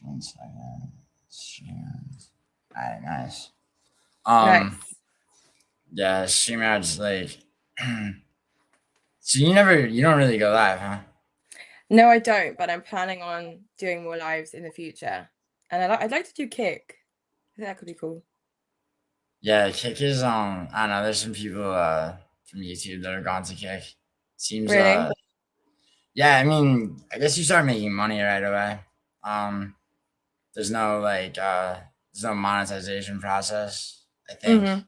1 second. All right, nice. Nice. Yeah, StreamYard's like. So you don't really go live, huh? No, I don't, but I'm planning on doing more lives in the future. And I'd like to do Kick. I think that could be cool. Yeah, Kick is I don't know. There's some people from YouTube that have gone to Kick. Seems Really? yeah. I mean, I guess you start making money right away. Um, there's no there's no monetization process. I think. Mm-hmm.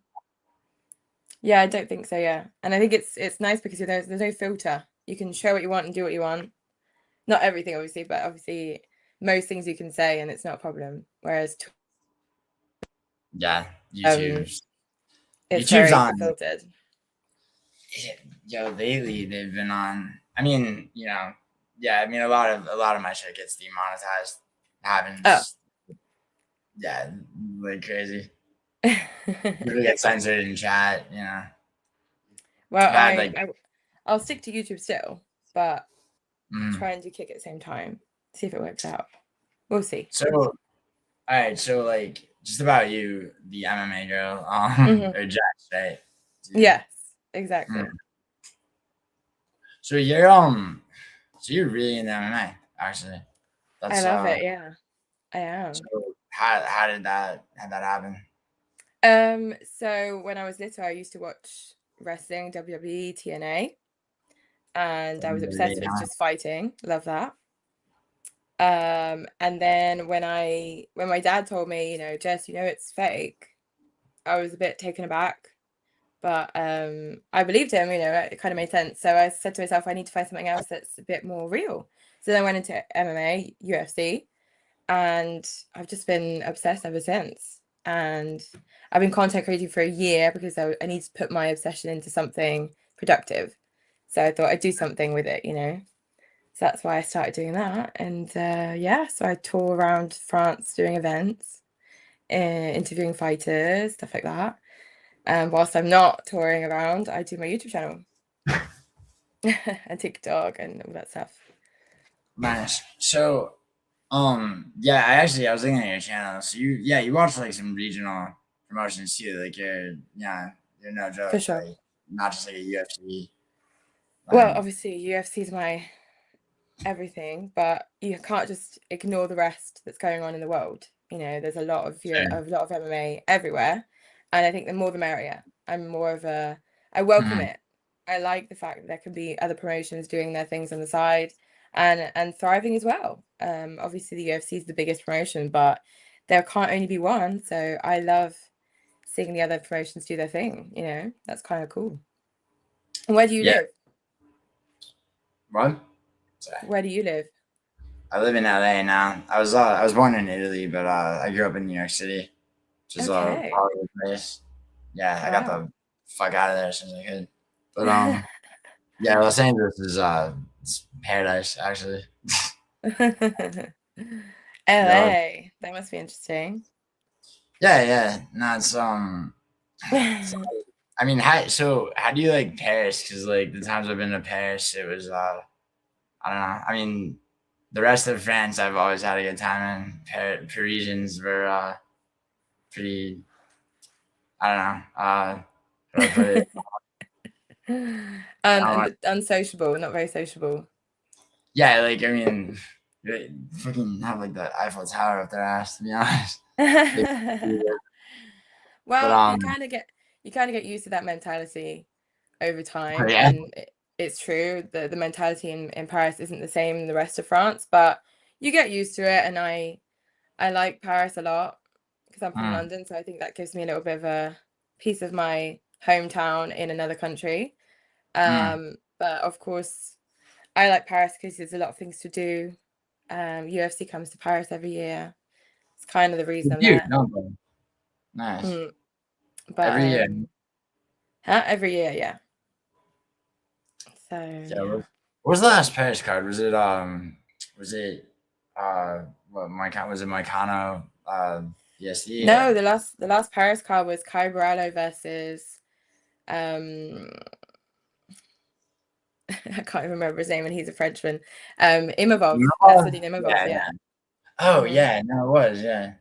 Yeah, I don't think so, yeah. And I think it's nice because there's no filter. You can show what you want and do what you want. Not everything, obviously, but obviously most things you can say and it's not a problem. Whereas Yeah, it's YouTube's very on. filtered. Yo, lately they've been on. I mean, yeah. I mean, a lot of my shit gets demonetized. Oh. Happens. Yeah, like crazy. People get censored in chat. Well, Bad. Like, I'll stick to YouTube still, but mm. try and do Kick at the same time. See if it works out. We'll see. So, all right. So, like, just about you, the MMA girl, or Jack, right? Yes, exactly. Mm. So you're really into MMA, actually. I love it. Yeah, I am. So how did that happen? So when I was little, I used to watch wrestling, WWE, TNA, and I was obsessed with just fighting. Love that. And then when my dad told me, Jess, it's fake, I was a bit taken aback. But I believed him, it kind of made sense. So I said to myself, I need to find something else that's a bit more real. So then I went into MMA, UFC, and I've just been obsessed ever since. And I've been content creating for a year because I need to put my obsession into something productive. So I thought I'd do something with it, So that's why I started doing that. And so I tour around France doing events, interviewing fighters, stuff like that. And whilst I'm not touring around, I do my YouTube channel and TikTok and all that stuff. Nice. So, I was looking at your channel. So you watch like some regional promotions too. Like you're no joke. For sure. Like, not just like a UFC. Well, obviously UFC is my everything, but you can't just ignore the rest that's going on in the world. There's a lot of MMA everywhere, and I think the more the merrier. I welcome it. I like the fact that there can be other promotions doing their things on the side and thriving as well. Obviously the UFC is the biggest promotion, but there can't only be one. So I love seeing the other promotions do their thing. That's kind of cool. And where do you live? What? Where do you live? I live in LA now. I was born in Italy, but I grew up in New York City, which is a Hollywood place. Yeah, I got the fuck out of there as soon as I could. But yeah, Los Angeles is it's paradise actually. LA, that must be interesting. Yeah. No, it's I mean, how do you like Paris? Because like the times I've been to Paris, it was I don't know. I mean, the rest of France, I've always had a good time in. Parisians were pretty. I don't know. How do I put it? Unsociable, not very sociable. Yeah, like I mean, they freaking have like the Eiffel Tower up their ass. To be honest. Well, you kind of get used to that mentality over time, and it's true that the mentality in Paris isn't the same in the rest of France, but you get used to it. And I like Paris a lot because I'm from London, so I think that gives me a little bit of a piece of my hometown in another country. But of course, I like Paris because there's a lot of things to do. UFC comes to Paris every year. It's kind of the reason I'm there. Nice. But every year. Every year, yeah. So yeah. What was the last Paris card? Was it what was it Moicano BSD? No, the last Paris card was Kai Barallo versus I can't even remember his name, and he's a Frenchman. Imavov. That's what Imavov, yeah. Oh Hmm. yeah, no, it was, yeah.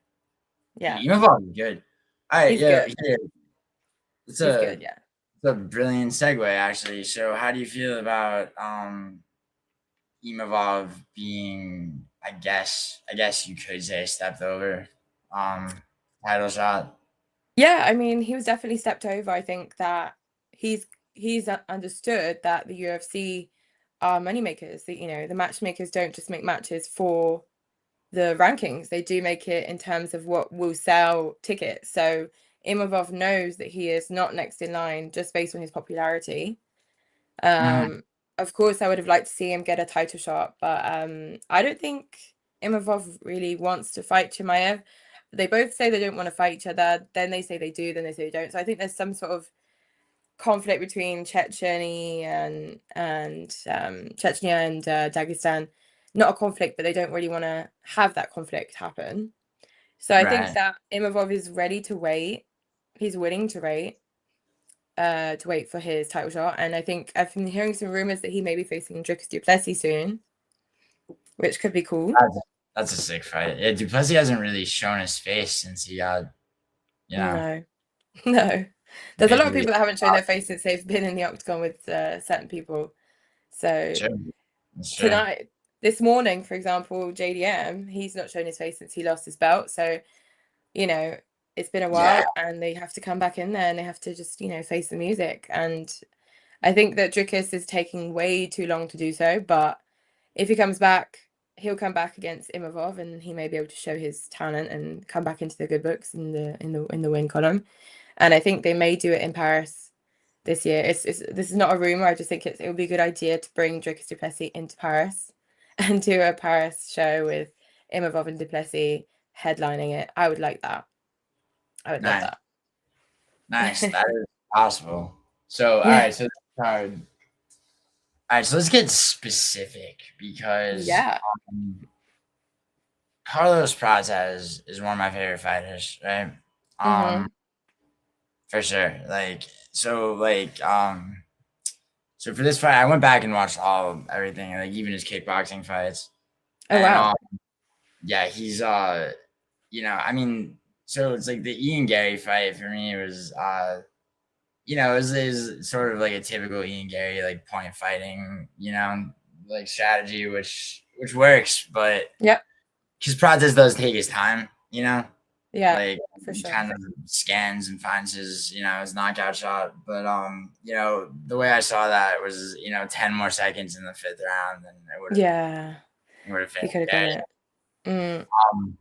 Yeah, Imavov is good. All right, he's yeah, good. yeah. It's He's a good. Yeah. it's a brilliant segue actually. So how do you feel about Imavov being, I guess you could say, stepped over um title shot? Yeah, I mean, he was definitely stepped over. I think that he's understood that the UFC are money makers. That, the matchmakers don't just make matches for the rankings. They do make it in terms of what will sell tickets. So Imavov knows that he is not next in line just based on his popularity. Mhm. Um, of course, I would have liked to see him get a title shot, but I don't think Imavov really wants to fight Chimaev. They both say they don't want to fight each other. Then they say they do. Then they say they don't. So I think there's some sort of conflict between Chechnya and Dagestan. Not a conflict, but they don't really want to have that conflict happen. So I think Right. that Imavov is ready to wait. He's willing to wait for his title shot. And I think I've been hearing some rumors that he may be facing Dricus du Plessis soon, which could be cool. That's, that's a sick fight. Yeah, Duplessis hasn't really shown his face since he got, you know, No, no. There's a lot of basically. people that haven't shown their face since they've been in the octagon with certain people. So Sure. That's true. tonight, this morning, for example, JDM, he's not shown his face since he lost his belt. So, you know, it's been a Yeah. while and they have to come back in there and they have to just, face the music. And I think that Dricus is taking way too long to do so, but if he comes back, he'll come back against Imavov, and he may be able to show his talent and come back into the good books in the win column. And I think they may do it in Paris this year. This is not a rumor. I just think it would be a good idea to bring Dricus du Plessis into Paris and do a Paris show with Imavov and du Plessis headlining it. I would like that. I would love Nice. that. Nice. That is possible. So, all Yeah. right. So, all right. So let's get specific because Yeah. um, Carlos Prates is one of my favorite fighters, right? Um, Mm-hmm. for sure. So for this fight, I went back and watched everything, like even his kickboxing fights, Oh and wow. yeah, he's I mean, so it's like the Ian Gary fight for me was it was sort of like a typical Ian Gary like point fighting, like strategy, which works, but Yep. because Prates does take his time, Yeah, like for he sure. kind of scans and finds his knockout shot. But the way I saw that was 10 more seconds in the fifth round, and Yeah, it would have he could finished have got dead. it. Mm. Um,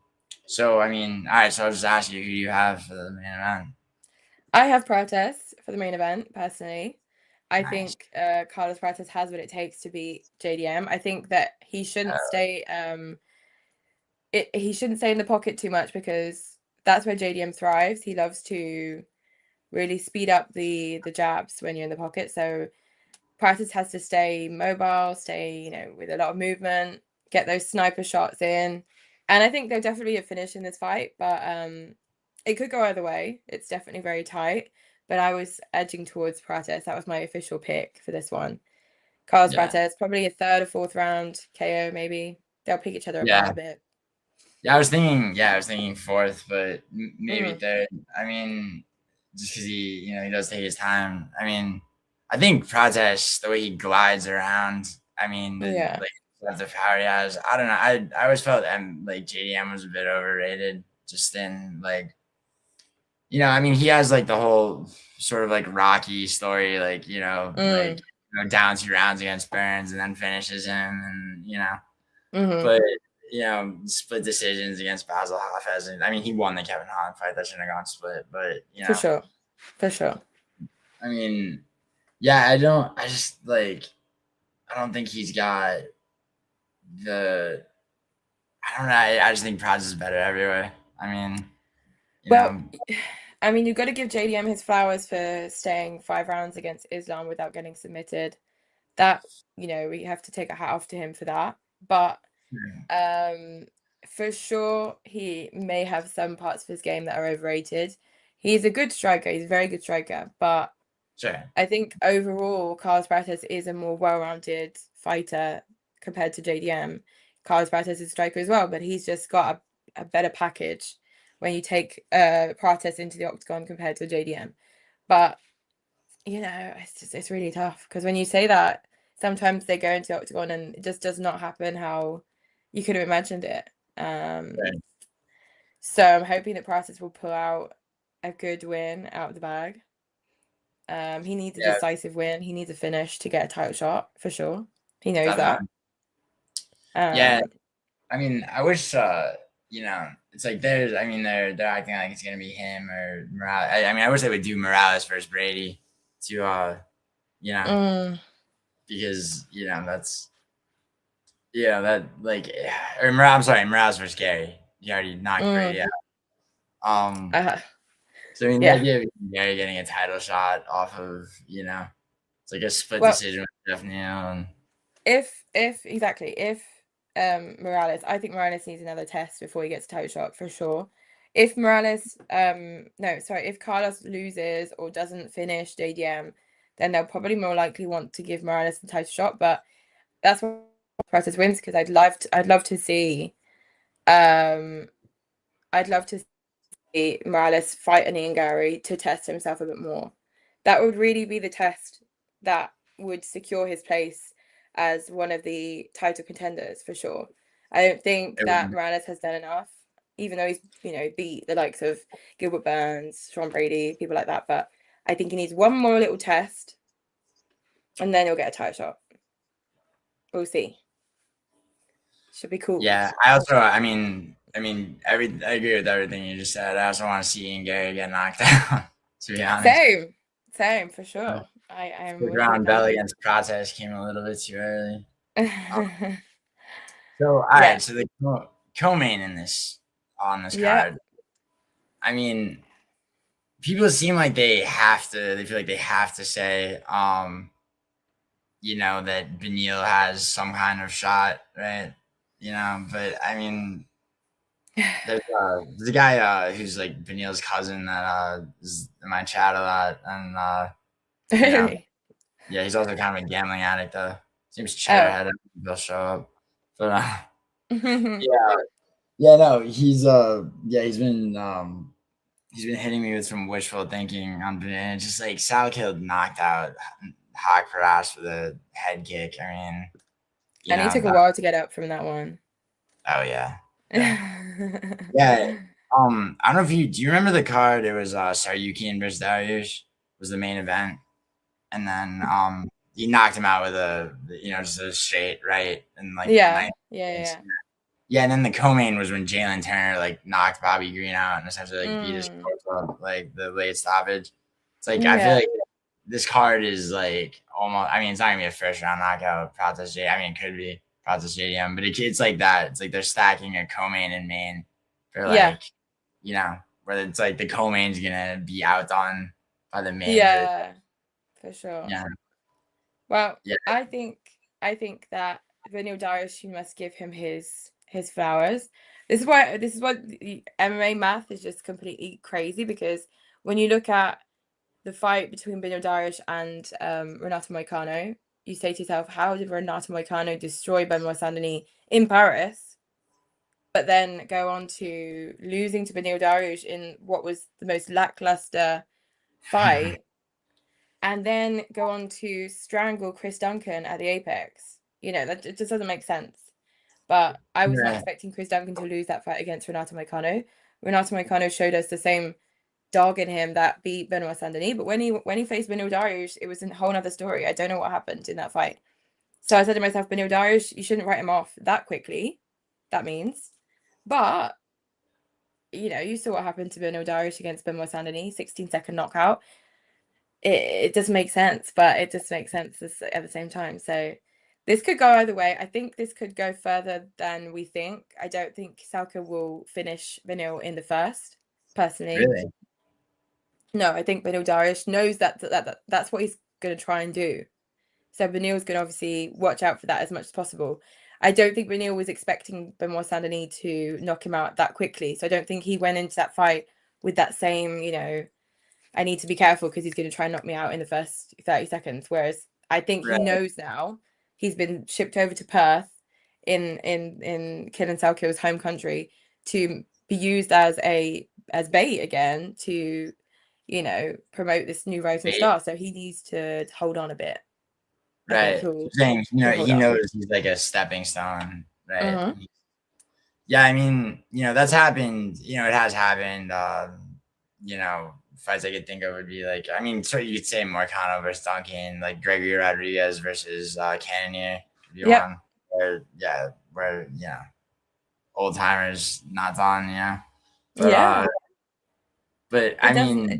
so I mean, all right. So I'll just ask you, who do you have for the main event? I have Prates for the main event, personally. I Nice. think Carlos Prates has what it takes to beat JDM. I think that he shouldn't stay in the pocket too much because that's where JDM thrives. He loves to really speed up the jabs when you're in the pocket. So Prates has to stay mobile, stay, with a lot of movement, get those sniper shots in. And I think there'll definitely be a finish in this fight, but it could go either way. It's definitely very tight. But I was edging towards Prates. That was my official pick for this one. Carlos Yeah. Prates, probably a third or fourth round KO, maybe. They'll pick each other apart Yeah. a bit. Yeah. I was thinking fourth, but maybe Mm, third. I mean, just because he does take his time. I mean, I think Prates, the way he glides around, I mean, yeah. the power he has. I don't know. I always felt like JDM was a bit overrated, just in like I mean, he has like the whole sort of like Rocky story, Mm, down 2 rounds against Burns and then finishes him, and mm-hmm. but split decisions against Basil Hafez, and I mean, he won the Kevin Holland fight that shouldn't have gone split, but For sure. For sure. I mean, yeah, I just like, I don't think he's got the, I don't know, I just think Praz is better everywhere. I mean, you Well, know, I mean, you've got to give JDM his flowers for staying 5 rounds against Islam without getting submitted. That, we have to take a hat off to him for that. But um, for sure, he may have some parts of his game that are overrated. He's a good striker. He's a very good striker. But sure, I think overall, Carlos Prates is a more well-rounded fighter compared to JDM. Carlos Prates is a striker as well, but he's just got a better package when you take Prates into the octagon compared to JDM. But it's really tough because when you say that, sometimes they go into the octagon and it just does not happen how you could have imagined it. Right. So I'm hoping that Prates will pull out a good win out of the bag. He needs a Yeah, decisive win. He needs a finish to get a title shot for sure. He knows definitely. that. Yeah, I mean, I wish it's like they're acting like it's gonna be him or Morales. I mean, I wish they would do Morales versus Brady to you know, Mm, because that's that like or I'm sorry, Morales versus Gary. He already knocked Brady mm, out. Um, uh, so I mean, the yeah. idea of Gary getting a title shot off of it's like a split Well, decision with Jeff Neal and if exactly if Morales, I think Morales needs another test before he gets a title shot for sure. If Morales, no, sorry, if Carlos loses or doesn't finish JDM, then they'll probably more likely want to give Morales the title shot. But that's what Prates wins because I'd love to see, um, I'd love to see Morales fight Ian Gary to test himself a bit more. That would really be the test that would secure his place as one of the title contenders for sure. I don't think it that would, Morales has done enough, even though he's beat the likes of Gilbert Burns, Sean Brady, people like that. But I think he needs one more little test, and then he'll get a title shot. We'll see. Should be cool. yeah. I also, I agree with everything you just said. I also want to see Ian Gary get knocked out. To be honest, Same for sure. I am the with you ground bell entirely. against Prates came a little bit too early. Um, so, all Yeah. right. So the co-main in this on this Yeah. card. I mean, people seem like they have to. They feel like they have to say, that Beneil has some kind of shot, right? But I mean, there's a guy who's like Beneil's cousin that is in my chat a lot, and you know, Really? yeah, he's also kind of a gambling addict though. Seems Oh. chairhead. He'll show up, but yeah, yeah, no, he's been hitting me with some wishful thinking on Beneil. Just like Sal killed knocked out Hawk Harass with a head kick. I mean, And he took a that, while to get up from that one. oh yeah, yeah. Yeah. I don't know if do you remember the card? It was Saryukian versus Dariush was the main event. And then he knocked him out with just a straight right and like Yeah. nice. Yeah. Yeah, and then the co-main was when Jalen Turner like knocked Bobby Green out and essentially like beat his Mm. corpse up like the late stoppage. It's like I feel Yeah. like this card is like almost. I mean, it's not gonna be a first round knockout. Prates J. I mean, it could be Prates JDM, but it's like that. It's like they're stacking a co-main and main for Yeah. like where it's like the co-main's gonna be outdone by the main for Yeah. For sure. yeah Well, yeah I think that Vanille Darius, you must give him his flowers. This is why the MMA math is just completely crazy because when you look at the fight between Benil Darius and Renato Moicano, you say to yourself, how did Renato Moicano destroy Benoit Saint-Denis in Paris, but then go on to losing to Benil Darius in what was the most lackluster fight, and then go on to strangle Chris Duncan at the Apex? That it just doesn't make sense. But I was not yeah expecting Chris Duncan to lose that fight against Renato Moicano. Renato Moicano showed us the same dog in him that beat Benoit Saint-Denis. But when he faced Benil Dariush, it was a whole other story. I don't know what happened in that fight. So I said to myself, Benil Dariush, you shouldn't write him off that quickly. That means. But, you saw what happened to Benil Dariush against Benoit Saint-Denis, 16-second knockout. It doesn't make sense, but it just makes sense at the same time. So this could go either way. I think this could go further than we think. I don't think Salka will finish Benil in the first, personally. really No, I think Benil Darius knows that's what he's going to try and do. So Benil's going to obviously watch out for that as much as possible. I don't think Benil was expecting Benoit Saint-Denis to knock him out that quickly. So I don't think he went into that fight with that same, I need to be careful because he's going to try and knock me out in the first 30 seconds. Whereas I think he right knows now. He's been shipped over to Perth. in Kid and Salkill's home country to be used as bait again to, promote this new rising star. So he needs to hold on a bit. I think Right. he'll Saying, hold he on. knows he's like a stepping stone, right? Mm-hmm. Yeah, I mean, that's happened. It has happened. Fights I could think of would be like, I mean, so you could say Morcano versus Duncan, like Gregory Rodriguez versus Cannonier would be Yep. one. Where old timers not on, But Yeah. I It doesn't. mean,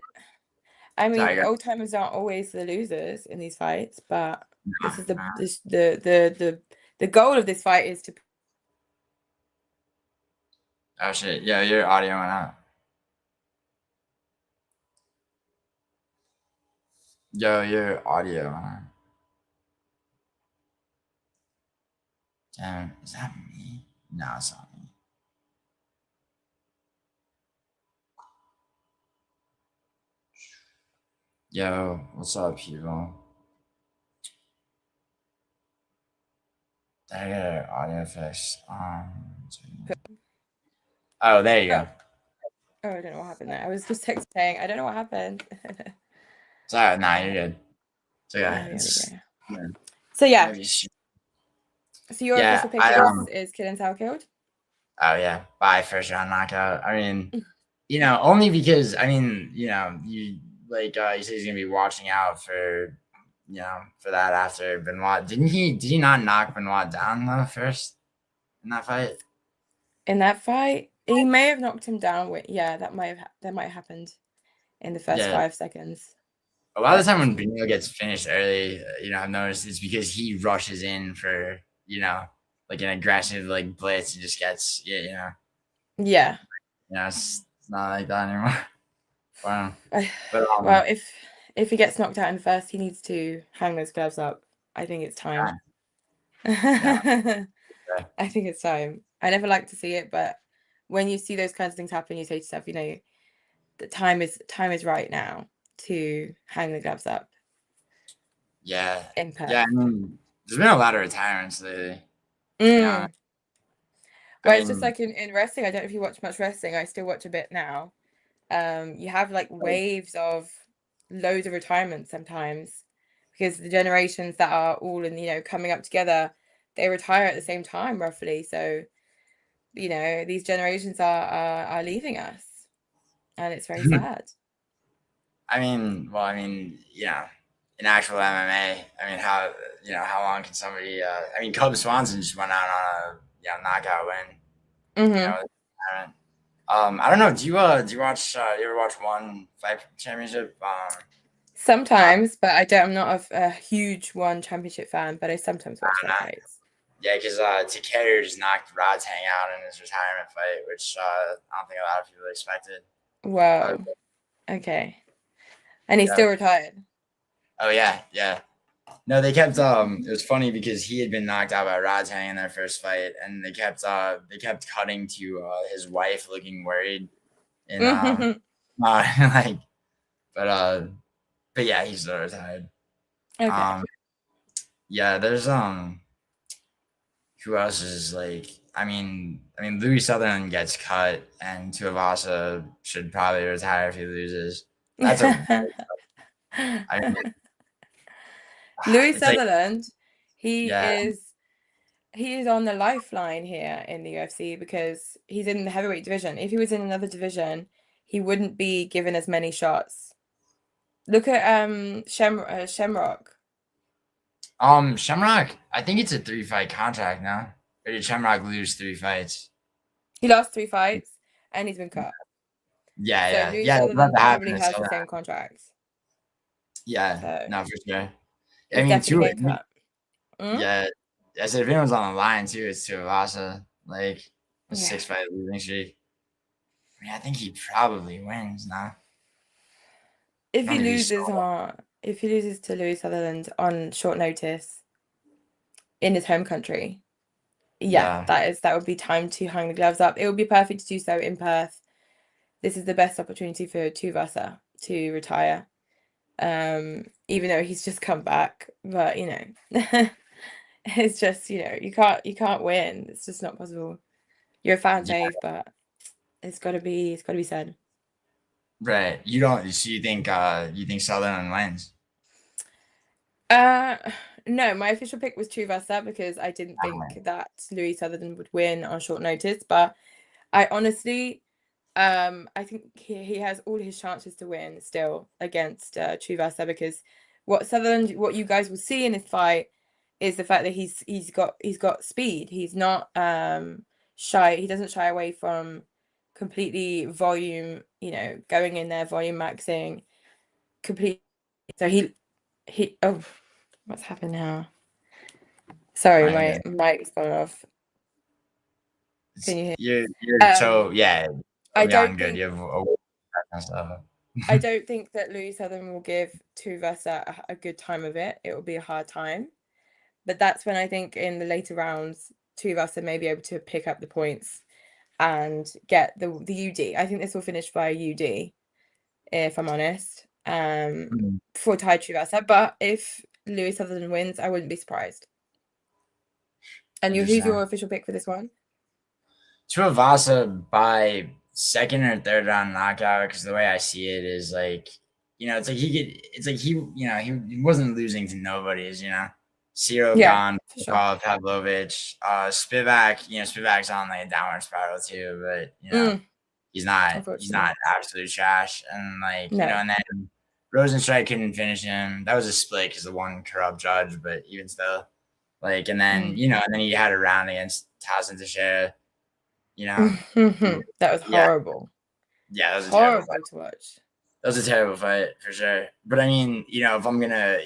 I mean, sorry, old timers aren't always the losers in these fights, but this is nah. the goal of this fight is to. Oh shit, yeah, your audio went out. Yo, your audio went out. Damn, is that me? No, it's not me. Yo, what's up, people? Did I get an audio fix? Oh, there you Oh, go. I don't know what happened there. I was just saying, I don't know what happened. Sorry, nah, you're good. So yeah, There we go. yeah, So yeah, maybe so your yeah. official pick is Kid and Salkilled? Oh yeah, by first round knockout. I mean, only because you like you said he's gonna be watching out for for that after Benoit. Did he not knock Benoit down though first in that fight? In that fight, he may have knocked him down. Yeah, that might have happened in the first Yeah. 5 seconds. A lot of the time when Benito gets finished early, I've noticed it's because he rushes in for, like an aggressive like blitz and just gets Yeah. It's not like that anymore. Wow. But Well, if he gets knocked out in the first, he needs to hang those gloves up. I think it's time. yeah. I think it's time. I never like to see it, but when you see those kinds of things happen, you say to yourself, the time is right now to hang the gloves up. Yeah. In Perth. Yeah, I mean, there's been a lot of retirements lately. Well, it's just mean, like in wrestling. I don't know if you watch much wrestling. I still watch a bit now. You have like waves of loads of retirements sometimes because the generations that are all in, coming up together, they retire at the same time roughly. So, these generations are leaving us, and it's very sad. in actual MMA, how long can somebody? Cub Swanson just went out on a knockout win. Mm-hmm. I don't know. Do you watch? You ever watch One Fight Championship? Sometimes, but I'm not a huge One Championship fan, but I sometimes watch their fights. Yeah, because Takeda just knocked Rodtang out in his retirement fight, which I don't think a lot of people expected. Whoa. Okay. And he's still retired. Oh yeah, yeah. No, they kept. It was funny because he had been knocked out by Rodtang in their first fight, and they kept cutting to his wife looking worried, and like, but yeah, he's still retired. Okay. Yeah, there's who else is like? Louis Sutherland gets cut, and Tuivasa should probably retire if he loses. That's Louis Sutherland, yeah. he is on the lifeline here in the UFC because he's in the heavyweight division. If he was in another division, he wouldn't be given as many shots. Look at Shamrock. Shamrock, I think it's a 3-fight contract now. Or did Shamrock lose 3 fights? He lost 3 fights and he's been cut. Yeah, Louis yeah. Sutherland probably has the same contract. Yeah, So no, for sure. Yeah, I said if anyone's on the line too, it's Tuivasa. Like a 6-fight losing streak. I think he probably wins now. If he loses to Louis Sutherland on short notice in his home country, that would be time to hang the gloves up. It would be perfect to do so in Perth. This is the best opportunity for Tuivasa to retire. Even though he's just come back, but It's just, you can't win. It's just not possible. You're a fan Yeah, fave, but it's gotta be said. right. You don't. So you think Sutherland wins? Uh, no, my official pick was Truvasa because I didn't Okay. think that Louis Sutherland would win on short notice. But I honestly, I think he has all his chances to win still against Truvasa because what you guys will see in this fight is the fact that he's got speed. He's not shy. He doesn't shy away from completely volume, going in there, volume maxing, complete. So he oh, what's happened now? Sorry, Fine, my good. mic's gone off. Can you hear? You're Um, so yeah. I don't Beyond good. think You have a kind of stuff. I don't think that Louis Southern will give Tuvasa a good time of it. It will be a hard time, but that's when I think in the later rounds, Tuvasa may be able to pick up the points and get the UD. I think this will finish by UD, if I'm honest. Mhm. For Tai Tuvasa, but if Louis Southern wins, I wouldn't be surprised. And who's your Interesting. official pick for this one? Tuivasa by second or third round knockout, because the way I see it is like, it's like he wasn't losing to nobody's, Ciro Yeah, gone, for sure. Paul Pavlovich, Spivak, Spivak's on like a downward spiral too, but Mm, he's not unfortunately. absolute trash, and like, No. and then Rosenstrike couldn't finish him. That was a split because of one corrupt judge, but even still, like, and then, Mm. and then he had a round against Tazan Teixeira, you know? That was Yeah, horrible. yeah, that was a terrible fight. Horrible to watch. That was a terrible fight for sure. But I mean, if I'm gonna,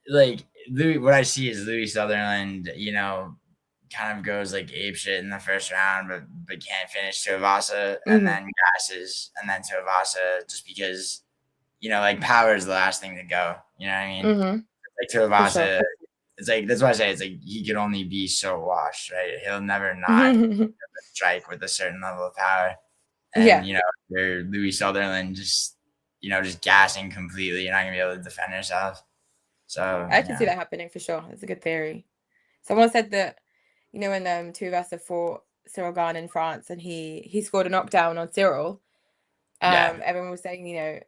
like Louis, what I see is Louis Sutherland, kind of goes like ape shit in the first round, but can't finish Tuivasa, and Hmm. then gasses, and then Tuivasa just because, like power is the last thing to go. You know what I mean? Hmm. Like For sure. Tuivasa, it's like that's why I say it's like he could only be so washed, right? He'll never not strike with a certain level of power. And Yeah, you're Louis Sutherland just gassing completely. You're not gonna be able to defend yourself. So I can see that happening for sure. It's a good theory. Someone said that, when Tuivasa fought Cyril Gane in France and he scored a knockdown on Cyril, yeah, everyone was saying,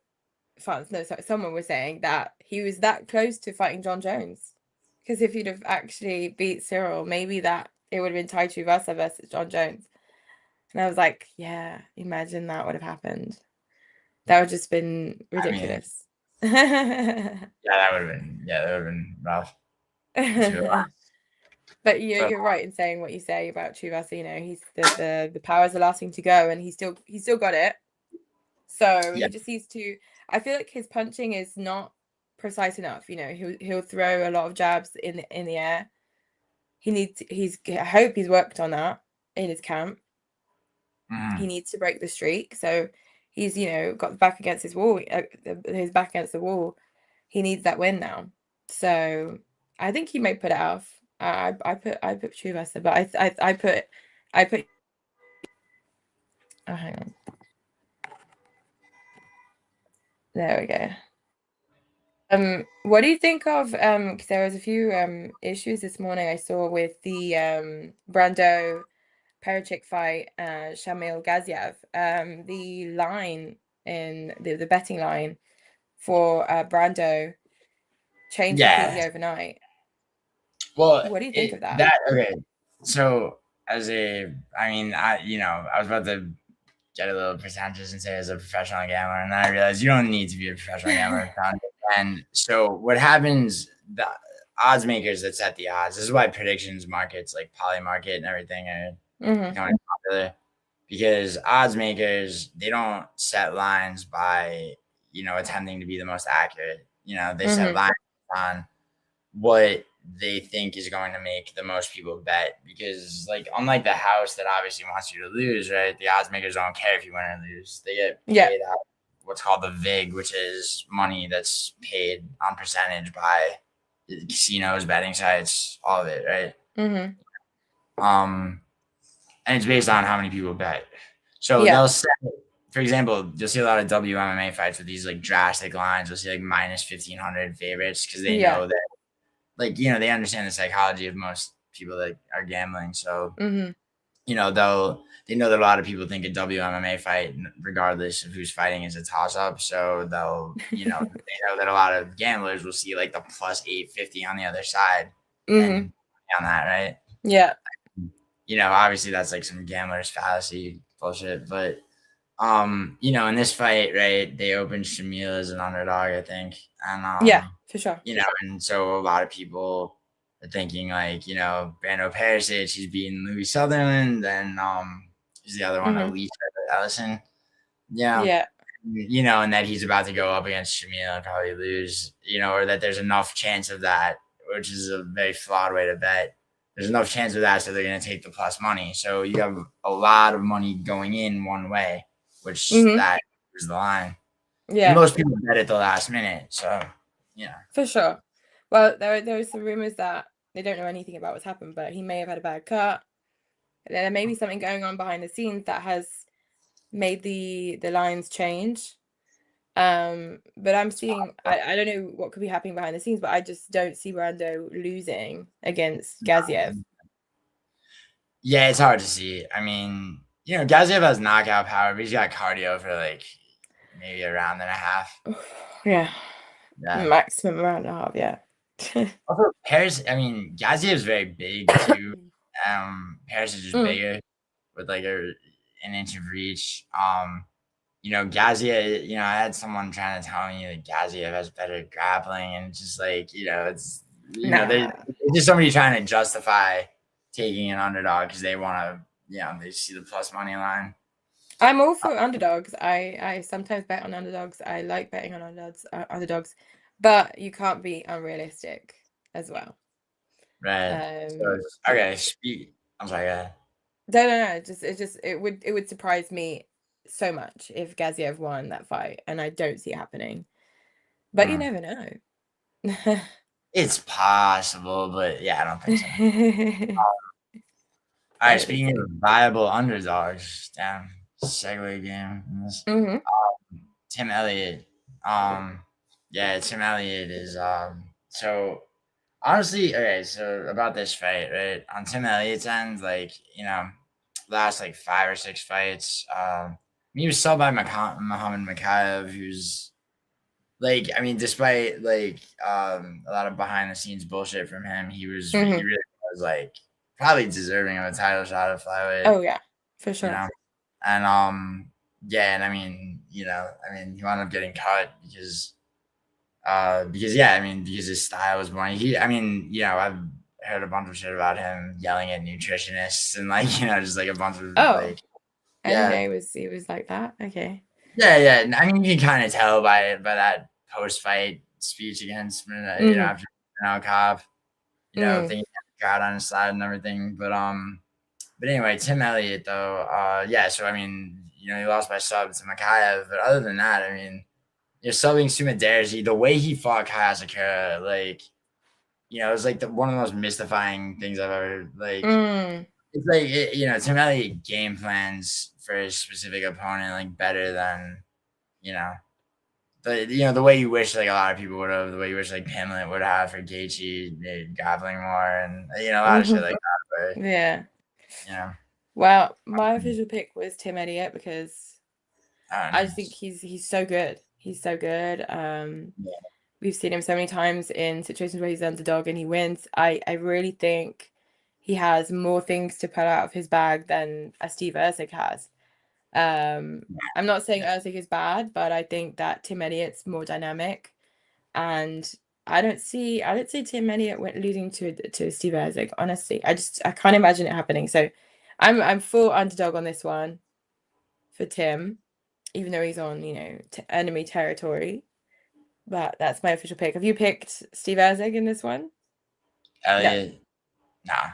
France, no, sorry, someone was saying that he was that close to fighting John Jones. Because if he'd have actually beat Cyril, maybe that it would have been Tai Tuivasa versus John Jones. And I was like, yeah, imagine that would have happened. That would have just been I mean, ridiculous. But that would have been rough. Too. But you're right in saying what you say about Chuvasa. He's the power's the last thing to go, and he's still got it. So yeah, he just needs to. I feel like his punching is not precise enough. He'll throw a lot of jabs in the air. I hope he's worked on that in his camp. He mhm. needs to break the streak. So he's got the back against his wall, his back against the wall. He needs that win now. So I think he may put it off. I put Chuvasa, but I put. Oh, hang on. There we go. What do you think of 'cause there was a few issues this morning I saw with the Brando Pericic fight, Shamil Gaziev. The line in the betting line for Brando changed completely Yeah. overnight. Well, What do you think of that? that okay. So I mean, I was about to get a little pretentious and say as a professional gambler, and then I realized you don't need to be a professional gambler. And so what happens? The odds makers that set the odds. This is why predictions markets like Polymarket and everything are Hmm. becoming popular, because odds makers, they don't set lines by attempting to be the most accurate. They set Hmm. lines on what they think is going to make the most people bet, because like unlike the house that obviously wants you to lose, right? The odds makers don't care if you win or lose. They get Yeah. paid out what's called the vig, which is money that's paid on percentage by casinos, betting sites, all of it, right? Hmm. um and it's based on how many people bet. So Yeah. they'll set, for example, you'll see a lot of WMMA fights with these like drastic lines. You'll see like minus 1,500 favorites, because they Yeah. know that like, they understand the psychology of most people that are gambling. So, Mhm. they know that a lot of people think a WMMA fight, regardless of who's fighting, is a toss up. So they know that a lot of gamblers will see like the plus 850 on the other side Mhm. and on that, right? Yeah. Obviously that's like some gambler's fallacy bullshit, but in this fight, right, they opened Shamil as an underdog, I think. And Yeah, for sure. and so a lot of people are thinking like, Brando Perisic, he's beating Louis Sutherland, and who's the other one, Mhm. Elite Ellison. Yeah. Yeah. And that he's about to go up against Shamil and probably lose, or that there's enough chance of that, which is a very flawed way to bet. There's enough chance of that, so they're going to take the plus money. So you have a lot of money going in one way, which Mhm. that is the line. And Yeah, most people bet at the last minute. So, yeah. for sure. Well, there was some rumors that they don't know anything about what's happened, but he may have had a bad cut. There may be something going on behind the scenes that has made the lines change. But I'm seeing I don't know what could be happening behind the scenes, but I just don't see Brando losing against Gaziev. Yeah, it's hard to see. I mean, Gaziev has knockout power, but he's got cardio for like maybe a round and a half. Yeah. Yeah. Maximum round and a half, yeah. Also, Gaziev is very big too. Paris is just Mm. bigger with like an inch of reach. Gaziev, I had someone trying to tell me that Gaziev has better grappling, and it's just like, it's, they Nah. it's just somebody trying to justify taking an underdog because they want to, they see the plus money line. I'm all for underdogs. I sometimes bet on underdogs. I like betting on underdogs, but you can't be unrealistic as well. Right. So, okay. Yeah. I'm sorry. Go ahead. No. It would surprise me so much if Gaziev won that fight, and I don't see it happening. But you Mm. never know. It's possible, but yeah, I don't think so. All right. That is Speaking of viable underdogs, damn segue game. Mhm. Tim Elliott. Yeah, Tim Elliott is so honestly, okay, so about this fight, right? On Tim Elliott's end, like, last like 5 or 6 fights, he was sold by Muhammad Makayev, who's like, despite like a lot of behind the scenes bullshit from him, he Mhm. really was like probably deserving of a title shot at flyweight, Oh yeah, for you sure. know? And yeah, and he wound up getting cut because yeah, because his style was boring. I've heard a bunch of shit about him yelling at nutritionists and like, just like a bunch of Oh, like, I didn't yeah, know he was like that. Okay. yeah. And you can kind of tell by that post fight speech against Mhm. after Cop, Mm. thinking crowd on his side and everything. But anyway, Tim Elliott though, yeah. So he lost by sub to Makayev, but other than that, you're subbing Sumaderzi, the way he fought Kaya Sakura, like, it was like one of the most mystifying things I've ever like. Mm. It's like Tim Elliott game plans for his specific opponent like better than you know the way you wish like a lot of people would have, the way you wish like Pimlet would have for Gaethje, grappling more, and a lot of shit like Mhm. that. But Yeah. you know, Well, my official pick was Tim Elliott because I don't I know. just think he's so good. He's so good. Yeah, We've seen him so many times in situations where he's the underdog and he wins. I really think he has more things to pull out of his bag than a Steve Erceg has. I'm not saying Erceg is bad, but I think that Tim Elliott's more dynamic, and I don't see Tim Elliott losing to Steve Erceg. Honestly, I can't imagine it happening. So, I'm full underdog on this one for Tim, even though he's on enemy territory. But that's my official pick. Have you picked Steve Erceg in this one? No. Elliott, nah,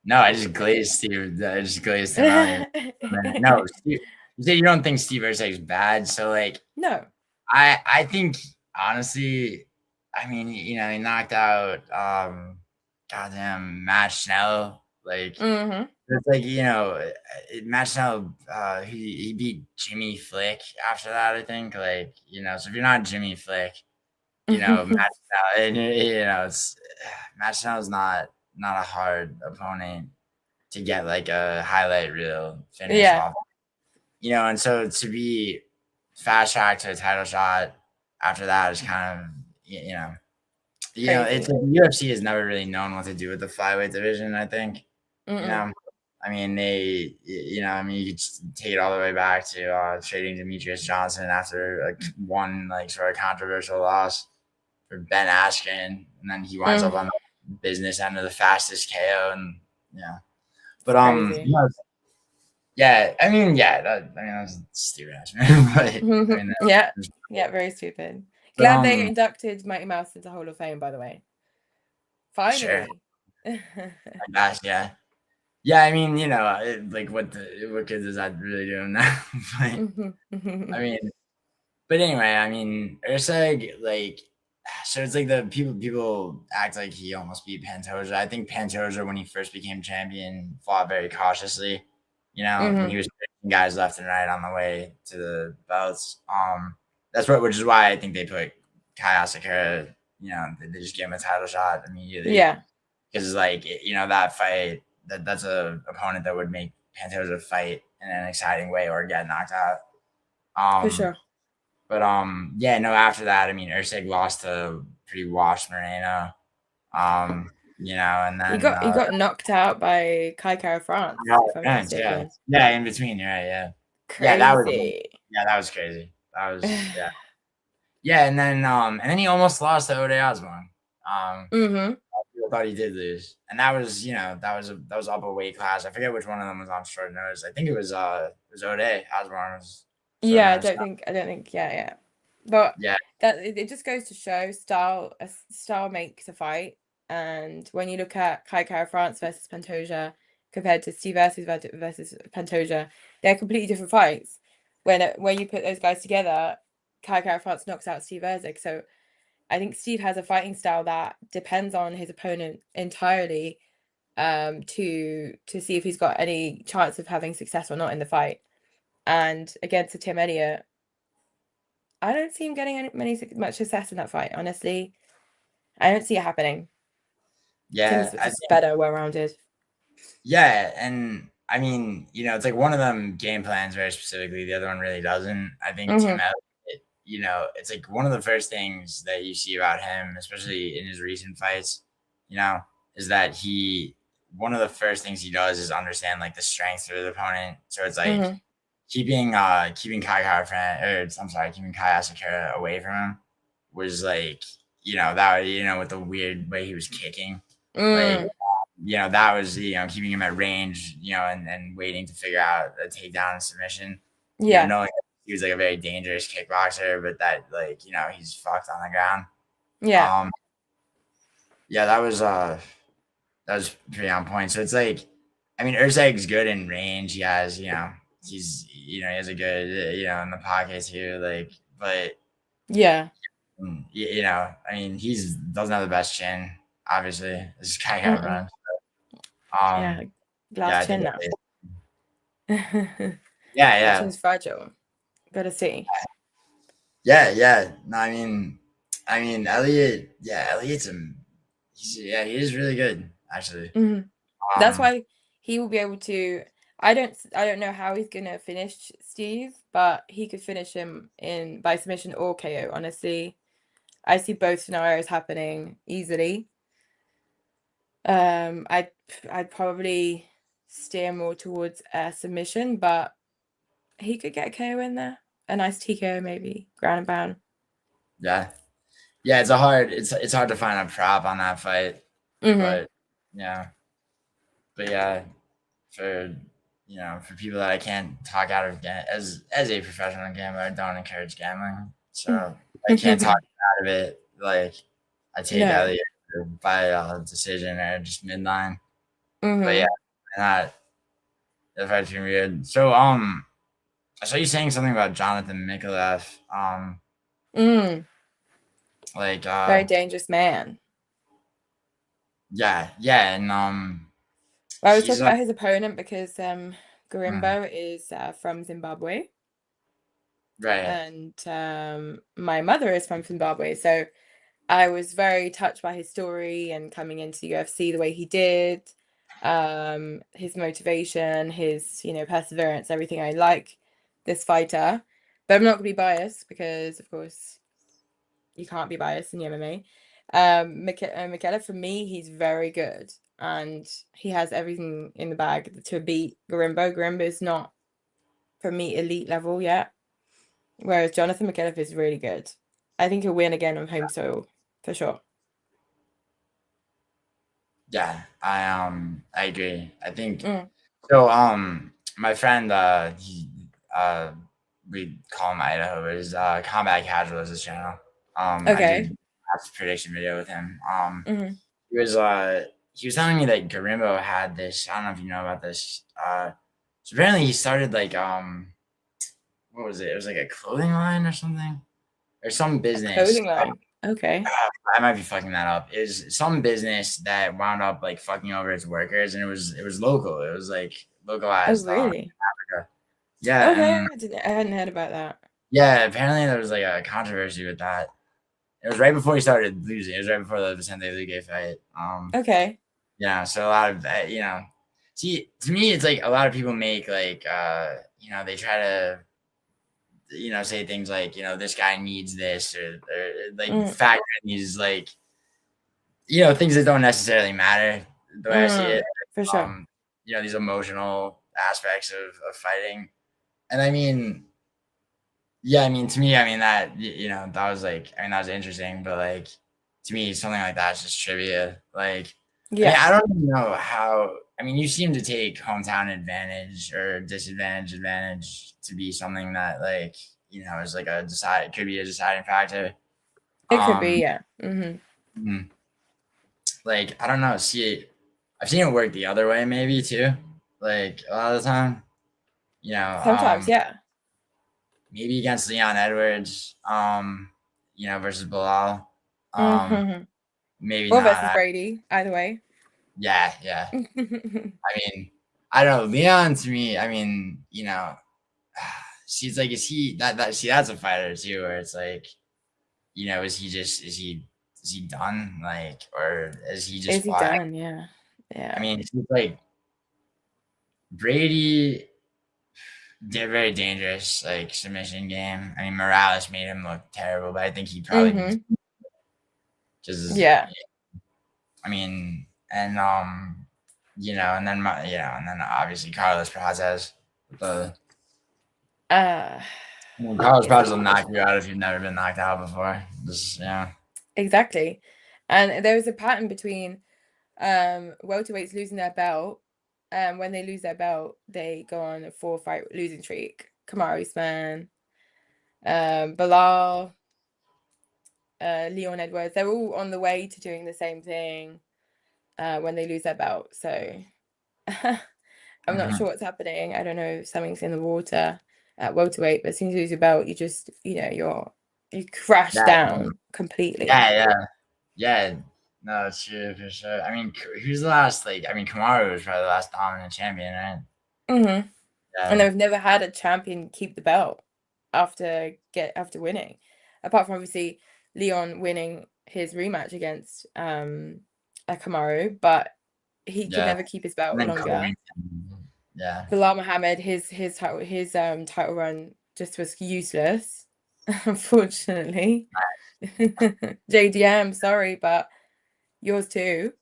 no, I just glazed Steve. I just glazed Tim Elliott. No, Steve, you said you don't think Steve Erceg is bad, so like No. I think honestly, he knocked out goddamn Matt Schnell. Like Mm-hmm. it's like, Matt Schnell, he beat Jimmy Flick after that, I think. Like, so if you're not Jimmy Flick, match style, and it's match style is not a hard opponent to get like a highlight reel finish Yeah. off. And so to be fast tracked to a title shot after that is kind of it's Crazy. like the UFC has never really known what to do with the flyweight division. I think you Mm-mm. know. I mean, you could take it all the way back to trading Demetrius Johnson after one sort of controversial loss for Ben Askren, and then he winds up Mm. on the business end of the fastest KO, and yeah. But Crazy. that was stupid ass man. But I mean, Yeah. Yeah, very stupid. but Glad they inducted Mighty Mouse into Hall of Fame, by the way. sure, Finally. I guess, yeah. Yeah, I mean, like what good does that really do him now? But I mean, but anyway, I mean, Urseg, so it's like the people act like he almost beat Pantoja. I think Pantoja, when he first became champion, fought very cautiously. When he was picking guys left and right on the way to the belts. Which is why I think they put Kai Asakura. They just gave him a title shot immediately. Yeah. Because that fight, that's a opponent that would make Pantoja fight in an exciting way or get knocked out. For sure. But after that, I mean, Ursig lost to pretty washed Moreno. And He then got knocked out by Kai Kara France, if I'm not mistaken. yeah, in between, you're right, yeah. Crazy. That was crazy. That was yeah, and then he almost lost to Ode Osborne. People thought he did lose, and that was that was up a weight class. I forget which one of them was on short notice. I think it was Ode Osborne was. Yeah, I don't think. Yeah. But Yeah, that it just goes to show style makes a fight. And when you look at Kai Kara France versus Pantoja compared to Steve versus Pantoja, they're completely different fights. When you put those guys together, Kai Kara France knocks out Steve Erzik. So I think Steve has a fighting style that depends on his opponent entirely, to see if he's got any chance of having success or not in the fight. And against Tim Elliott, I don't see him getting much success in that fight. Honestly, I don't see it happening. yeah. Tim's just better, well-rounded. Yeah, and I mean, it's like one of them game plans very specifically. The other one really doesn't. I think Tim Elliott, it's like one of the first things that you see about him, especially in his recent fights, is that one of the first things he does is understand like the strengths of his opponent. So it's like keeping keeping Kai Asakura away from him was like, with the weird way he was kicking. Like that was keeping him at range, and waiting to figure out a takedown and submission. Yeah. Knowing that he was like a very dangerous kickboxer, but that he's fucked on the ground. Yeah. Yeah, that was pretty on point. So it's like, I mean, Urzeg's good in range. He has, he has a good, in the pocket too. But yeah, I mean, doesn't have the best chin. Obviously, this guy got run. Yeah, glass chin now. Yeah. That chin's fragile. Gotta see. Yeah. No, I mean, Elliot. Yeah, Elliot's he is really good actually. That's why he will be able to. I don't know how he's gonna finish Steve, but he could finish him by submission or KO. Honestly, I see both scenarios happening easily. I'd probably steer more towards a submission, but he could get a KO in there. A nice TKO maybe, ground and pound. Yeah. It's hard to find a prop on that fight. But yeah. For for people that I can't talk out of as a professional gambler, I don't encourage gambling. So I can't talk out of it. Like I take Elliot by decision or just midline. But yeah, that fight's been weird. So I saw you saying something about Jonathan Mikalev. Very dangerous man. Yeah, and I was talking about his opponent because Garimbo is from Zimbabwe. Right. And my mother is from Zimbabwe, so I was very touched by his story and coming into the UFC the way he did, his motivation, his, perseverance, everything. I like this fighter, but I'm not gonna be biased because, of course, you can't be biased in the MMA. Michele, for me, he's very good and he has everything in the bag to beat Garimbo. Garimbo is not, for me, elite level yet, whereas Jonathan McKelliff is really good. I think he'll win again on home soil for sure. Yeah, I agree. I think Mm, so. My friend, we call him Idaho, but his Combat Casual is his channel. I okay. did a prediction video with him. Hmm. He was he was telling me that Garimbo had this. I don't know if you know about this. So apparently he started like what was it? It was like a clothing line or something, or some A business. clothing line. Okay. I might be fucking that up. Is some business that wound up like fucking over its workers, and it was local. It was like Oh, localized really? Africa. Yeah, Okay. and I hadn't heard about that. yeah, apparently there was like a controversy with that. It was right before he started losing. It was right before the Vicente Luque fight. Okay. Yeah, so a lot of see, to me, it's like a lot of people make like they try to say things like this guy needs this or like Mm, factor in these like things that don't necessarily matter the way I see it. for sure. Um, these emotional aspects of fighting, and I mean, yeah, I mean to me, I mean that was like that was interesting, but like to me, something like that's just trivia. Like, I mean, Yeah. I don't even know how. I mean, you seem to take hometown advantage or disadvantage to be something that like is like could be a deciding factor. It could be, Um, yeah. Hmm. mhm. Like I don't know. See, I've seen it work the other way maybe too. Like a lot of the time, you know, Sometimes, um, yeah. maybe against Leon Edwards, versus Bilal. Um, Hmm. maybe Or not. versus Brady, either way. Yeah, yeah. I mean, I don't know. Leon to me, I mean, she's like, is he that? See, that's a fighter too, where it's like, is he done? Like, or is he just Is he flying? done? Yeah. I Yeah. mean, it's like Brady. They're very dangerous, like submission game. I mean, Morales made him look terrible, but I think he probably Hmm. just. Yeah. I mean, and then obviously Carlos Prates. The Uh, Carlos it's Prates will knock you out if you've never been knocked out before. Just yeah, exactly. And there was a pattern between welterweights losing their belt. When they lose their belt, they go on a 4-fight losing streak. Kamaru Usman, Bilal, Leon Edwards, they're all on the way to doing the same thing when they lose their belt. So I'm not hmm sure what's happening. I don't know if something's in the water at welterweight, but as soon as you lose your belt, you just, you crash yeah, down completely. yeah, yeah, yeah. No, it's true for sure. I mean, who's the last? Like, I mean, Kamaru was probably the last dominant champion, right? Hmm. And Yeah, they've never had a champion keep the belt after winning, apart from obviously Leon winning his rematch against Kamaru, but he could yeah. never keep his And belt then longer. Covington. Yeah, Bilal Muhammad, his title run just was useless, unfortunately. JDM, sorry, but yours too.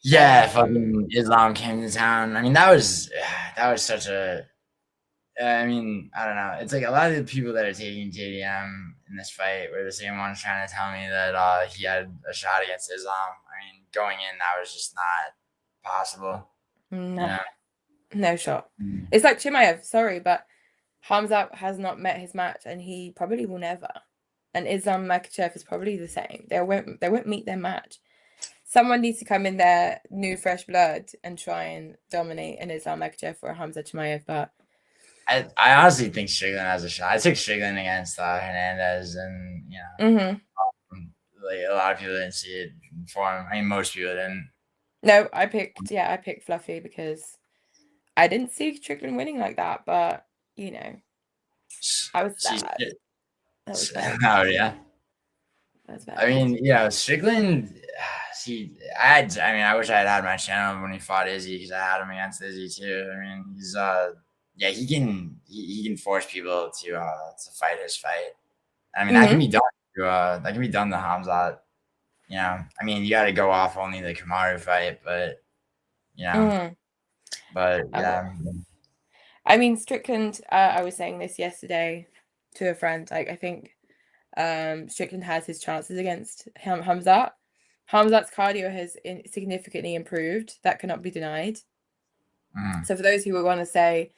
yeah. Um, Fucking Islam came to town. I mean, that was such a I mean, I don't know. It's like a lot of the people that are taking JDM in this fight were the same ones trying to tell me that he had a shot against Islam. I mean, going in, that was just not possible. You no, know? no shot. Mm. It's like Chimaev, sorry, but Hamzat has not met his match, and he probably will never. And Islam Makhachev is probably the same. They won't meet their match. Someone needs to come in there, new fresh blood, and try and dominate an Islam Makhachev or a Hamza Chimaev. But I honestly think Strickland has a shot. I took Strickland against Hernandez, and hmm like a lot of people didn't see it for him. I mean, most people didn't. no, I picked Fluffy because I didn't see Strickland winning like that. But I was She's sad. I was sad. oh yeah. That's I bad. mean, Strickland. See, I mean, I wish I had my channel when he fought Izzy because I had him against Izzy too. I mean, he's yeah, he can force people to fight his fight. I mean, that can Mm-hmm. be done. That can be done to Hamzat. I mean, you got to go off only the Kamaru fight, but you know, Mm. but Uh, yeah, I mean, Strickland. I was saying this yesterday to a friend. Like, I think Strickland has his chances against Hamzat. Hamzat's cardio has significantly improved. That cannot be denied. mm, So for those who would want to say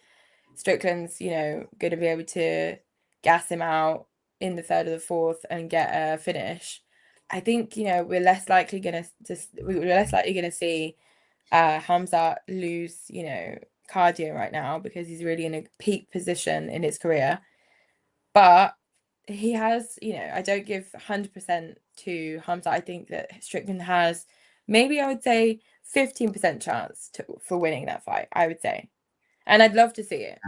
Strickland's, going to be able to gas him out in the third or the fourth and get a finish, I think we're less likely gonna see Hamzat lose cardio right now because he's really in a peak position in his career. But he has, I don't give 100% to Hamzat. I think that Strickland has maybe I would say 15% chance for winning that fight. I would say, and I'd love to see it.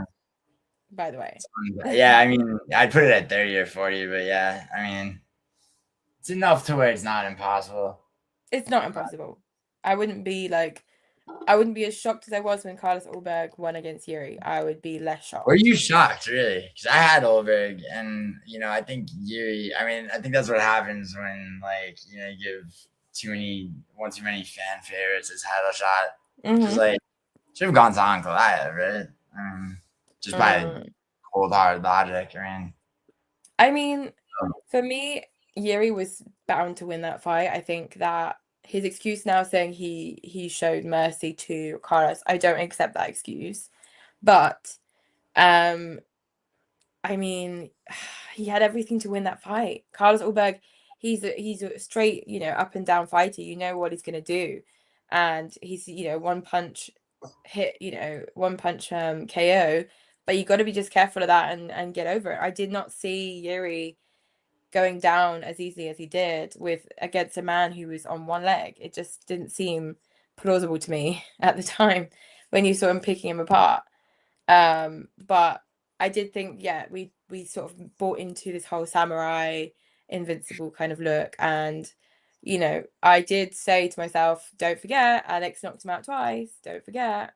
By the way. yeah. I mean, I'd put it at 30 or 40, but yeah, I mean, it's enough to where it's not impossible. It's not impossible. I wouldn't be like I wouldn't be as shocked as I was when Carlos Ulberg won against Yuri. I would be less Were shocked. you shocked, really? Because I had Olberg, and I think Yuri. I mean, I think that's what happens when you give one too many fan favorites a title shot. Because Mm-hmm. should have gone to Ankalaev, right? Just by Mm. cold hard logic. I mean, I mean, um, for me, Yuri was bound to win that fight. I think that his excuse now saying he showed mercy to Carlos, I don't accept that excuse. But um I mean, he had everything to win that fight. Carlos Ulberg, he's a straight, up and down fighter. You know what he's gonna do, and he's one punch hit, one punch KO. But you got to be just careful of that and get over it. I did not see Yuri going down as easily as he did with against a man who was on one leg. It just didn't seem plausible to me at the time when you saw him picking him apart. But I did think, yeah, we sort of bought into this whole samurai invincible kind of look, and I did say to myself, don't forget, Alex knocked him out twice, don't forget.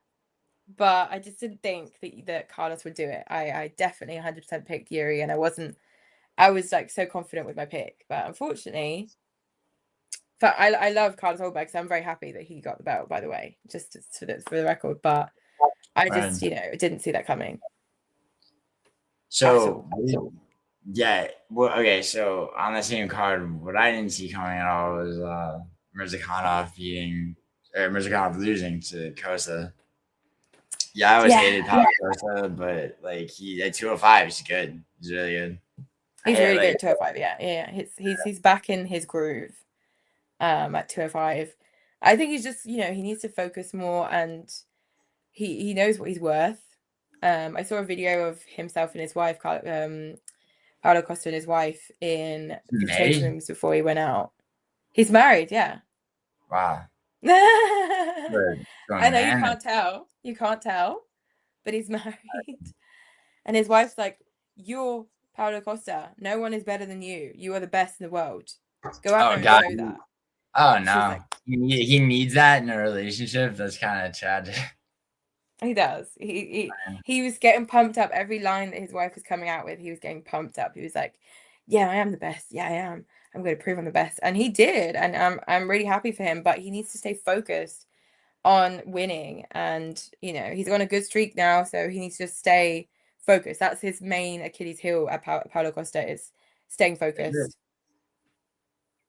But I just didn't think that Carlos would do it. I definitely 100% picked Yuri, and I was like so confident with my pick, but unfortunately, but I love Carlos Holberg, so I'm very happy that he got the belt. By the way, just for the record, but I right. just didn't see that coming at So all. yeah, well, okay. So on the same card, what I didn't see coming at all was Mirzakhanov losing to Kosa. Yeah, I always hated Yeah, Paulo Costa, but he at 205, he's good. He's really good. I he's hate really good at 205. Yeah, yeah. He's back in his groove. At 205, I think he's just he needs to focus more, and he knows what he's worth. I saw a video of himself and his wife, Paulo Costa and his wife in the changing married. rooms before he went out. He's married, yeah. Wow, good to a I know you man. can't tell. You can't tell, but he's married. And his wife's like, "You're Paulo Costa. No one is better than you. You are the best in the world. Go out Oh there and God. show that." Oh She's no, like, he needs that in a relationship. That's kind of tragic. he does. He was getting pumped up every line that his wife was coming out with. He was getting pumped up. He was like, "Yeah, I am the best. Yeah, I am. I'm going to prove I'm the best." And he did, and I'm really happy for him. But he needs to stay focused on winning, and he's on a good streak now, so he needs to just stay focused. That's his main Achilles heel at Paulo Costa, is staying focused.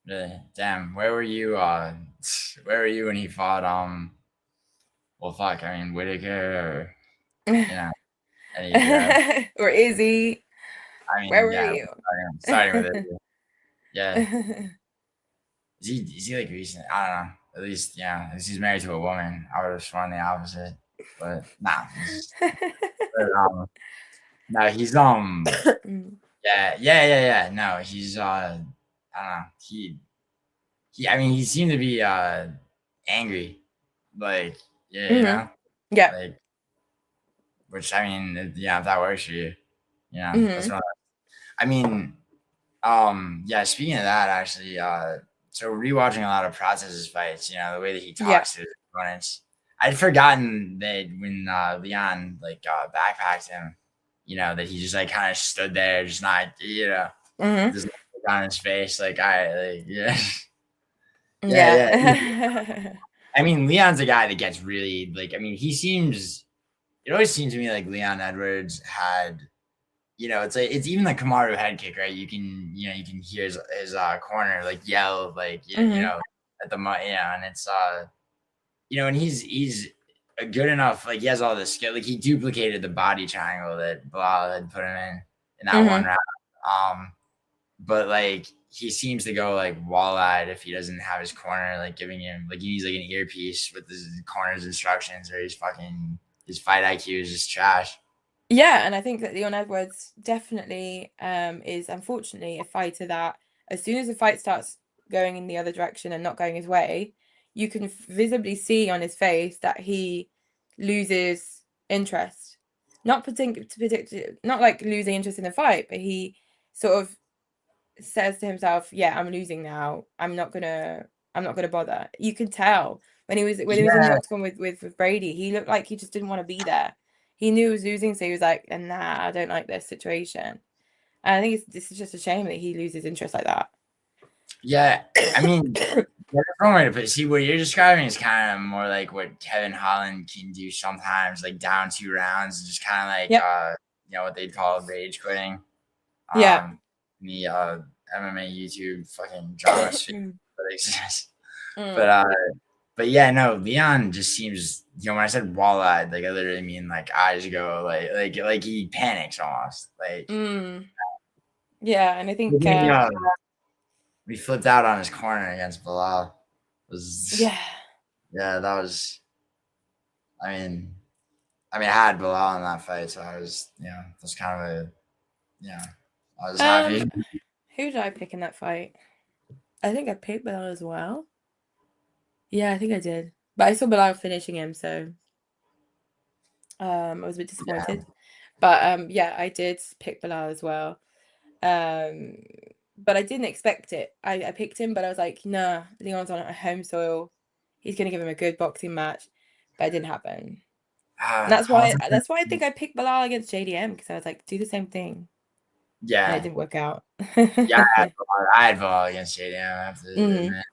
Really? Damn, where were you? Where were you when he fought? Well, fuck. I mean, Whitaker, or you know, any guy. Or Izzy, I where mean, were yeah. you? Starting with it. Yeah. Is he like recent? I don't know. At least, yeah. At least he's married to a woman. I would have sworn the opposite, but nah. But, no, he's yeah. No, he's I don't know. I mean, he seemed to be angry, like yeah, Hmm. Yeah. like which I mean, yeah, if that works for you, that's Hmm. what I mean. Yeah, speaking of that, actually, so rewatching a lot of Process's fights, the way that he Yeah. talks to his opponents. I'd forgotten that when Leon like backpacked him, that he just like kind of stood there, just not, Hmm. just look on his face, like I like yeah. Yeah, yeah. Yeah. I mean, Leon's a guy that gets really like. I mean, it always seemed to me like Leon Edwards had, it's like it's even the Kamaru head kick, right? You can hear his corner like yell like Hmm. at and it's and he's a good enough, like he has all the skill, like he duplicated the body triangle that Bilal had put him in that one Hmm. round. But like he seems to go like wall-eyed if he doesn't have his corner like giving him, like he needs like an earpiece with his corner's instructions, or his fight IQ is just trash. Yeah, and I think that Leon Edwards definitely is unfortunately a fighter that as soon as the fight starts going in the other direction and not going his way, you can visibly see on his face that he loses interest. Not not like losing interest in the fight, but he sort of says to himself, "Yeah, I'm losing now. I'm not gonna bother." You can tell when he was in the Yeah, octagon with Brady, he looked like he just didn't want to be there. He knew he was losing, so he was like, "Nah, I don't like this situation." And I think this is just a shame that he loses interest like that. yeah. I mean, yeah, that's one way to put it. See, what you're describing is kind of more like what Kevin Holland can do sometimes, like down 2 rounds, just kind of like Yep. what they'd call rage quitting. Yeah. Um, in the MMA YouTube fucking drama sphere that exists. But Mm. uh, but yeah, no, Leon just seems, when I said wall-eyed, like I literally mean like eyes go like he panics almost. Like Mm. Yeah, and I the think thing, we flipped out on his corner against Bilal was, yeah. yeah, that was. I mean, I had Bilal in that fight, so I was, that's kind of a, yeah, I was happy. Um, who did I pick in that fight? I think I picked Bilal as well. Yeah, I think I did. But I saw Bilal finishing him, so I was a bit Yeah. disappointed. But yeah, I did pick Bilal as well. Um, but I didn't expect it. I picked him, but I was like, nah, Leon's on home soil. He's gonna give him a good boxing match. But it didn't happen. And that's Hold why on. that's why I think I picked Bilal against JDM, because I was like, do the same thing. And it Yeah. didn't work out. Yeah, I had Bilal against JDM, I have to Hmm. admit.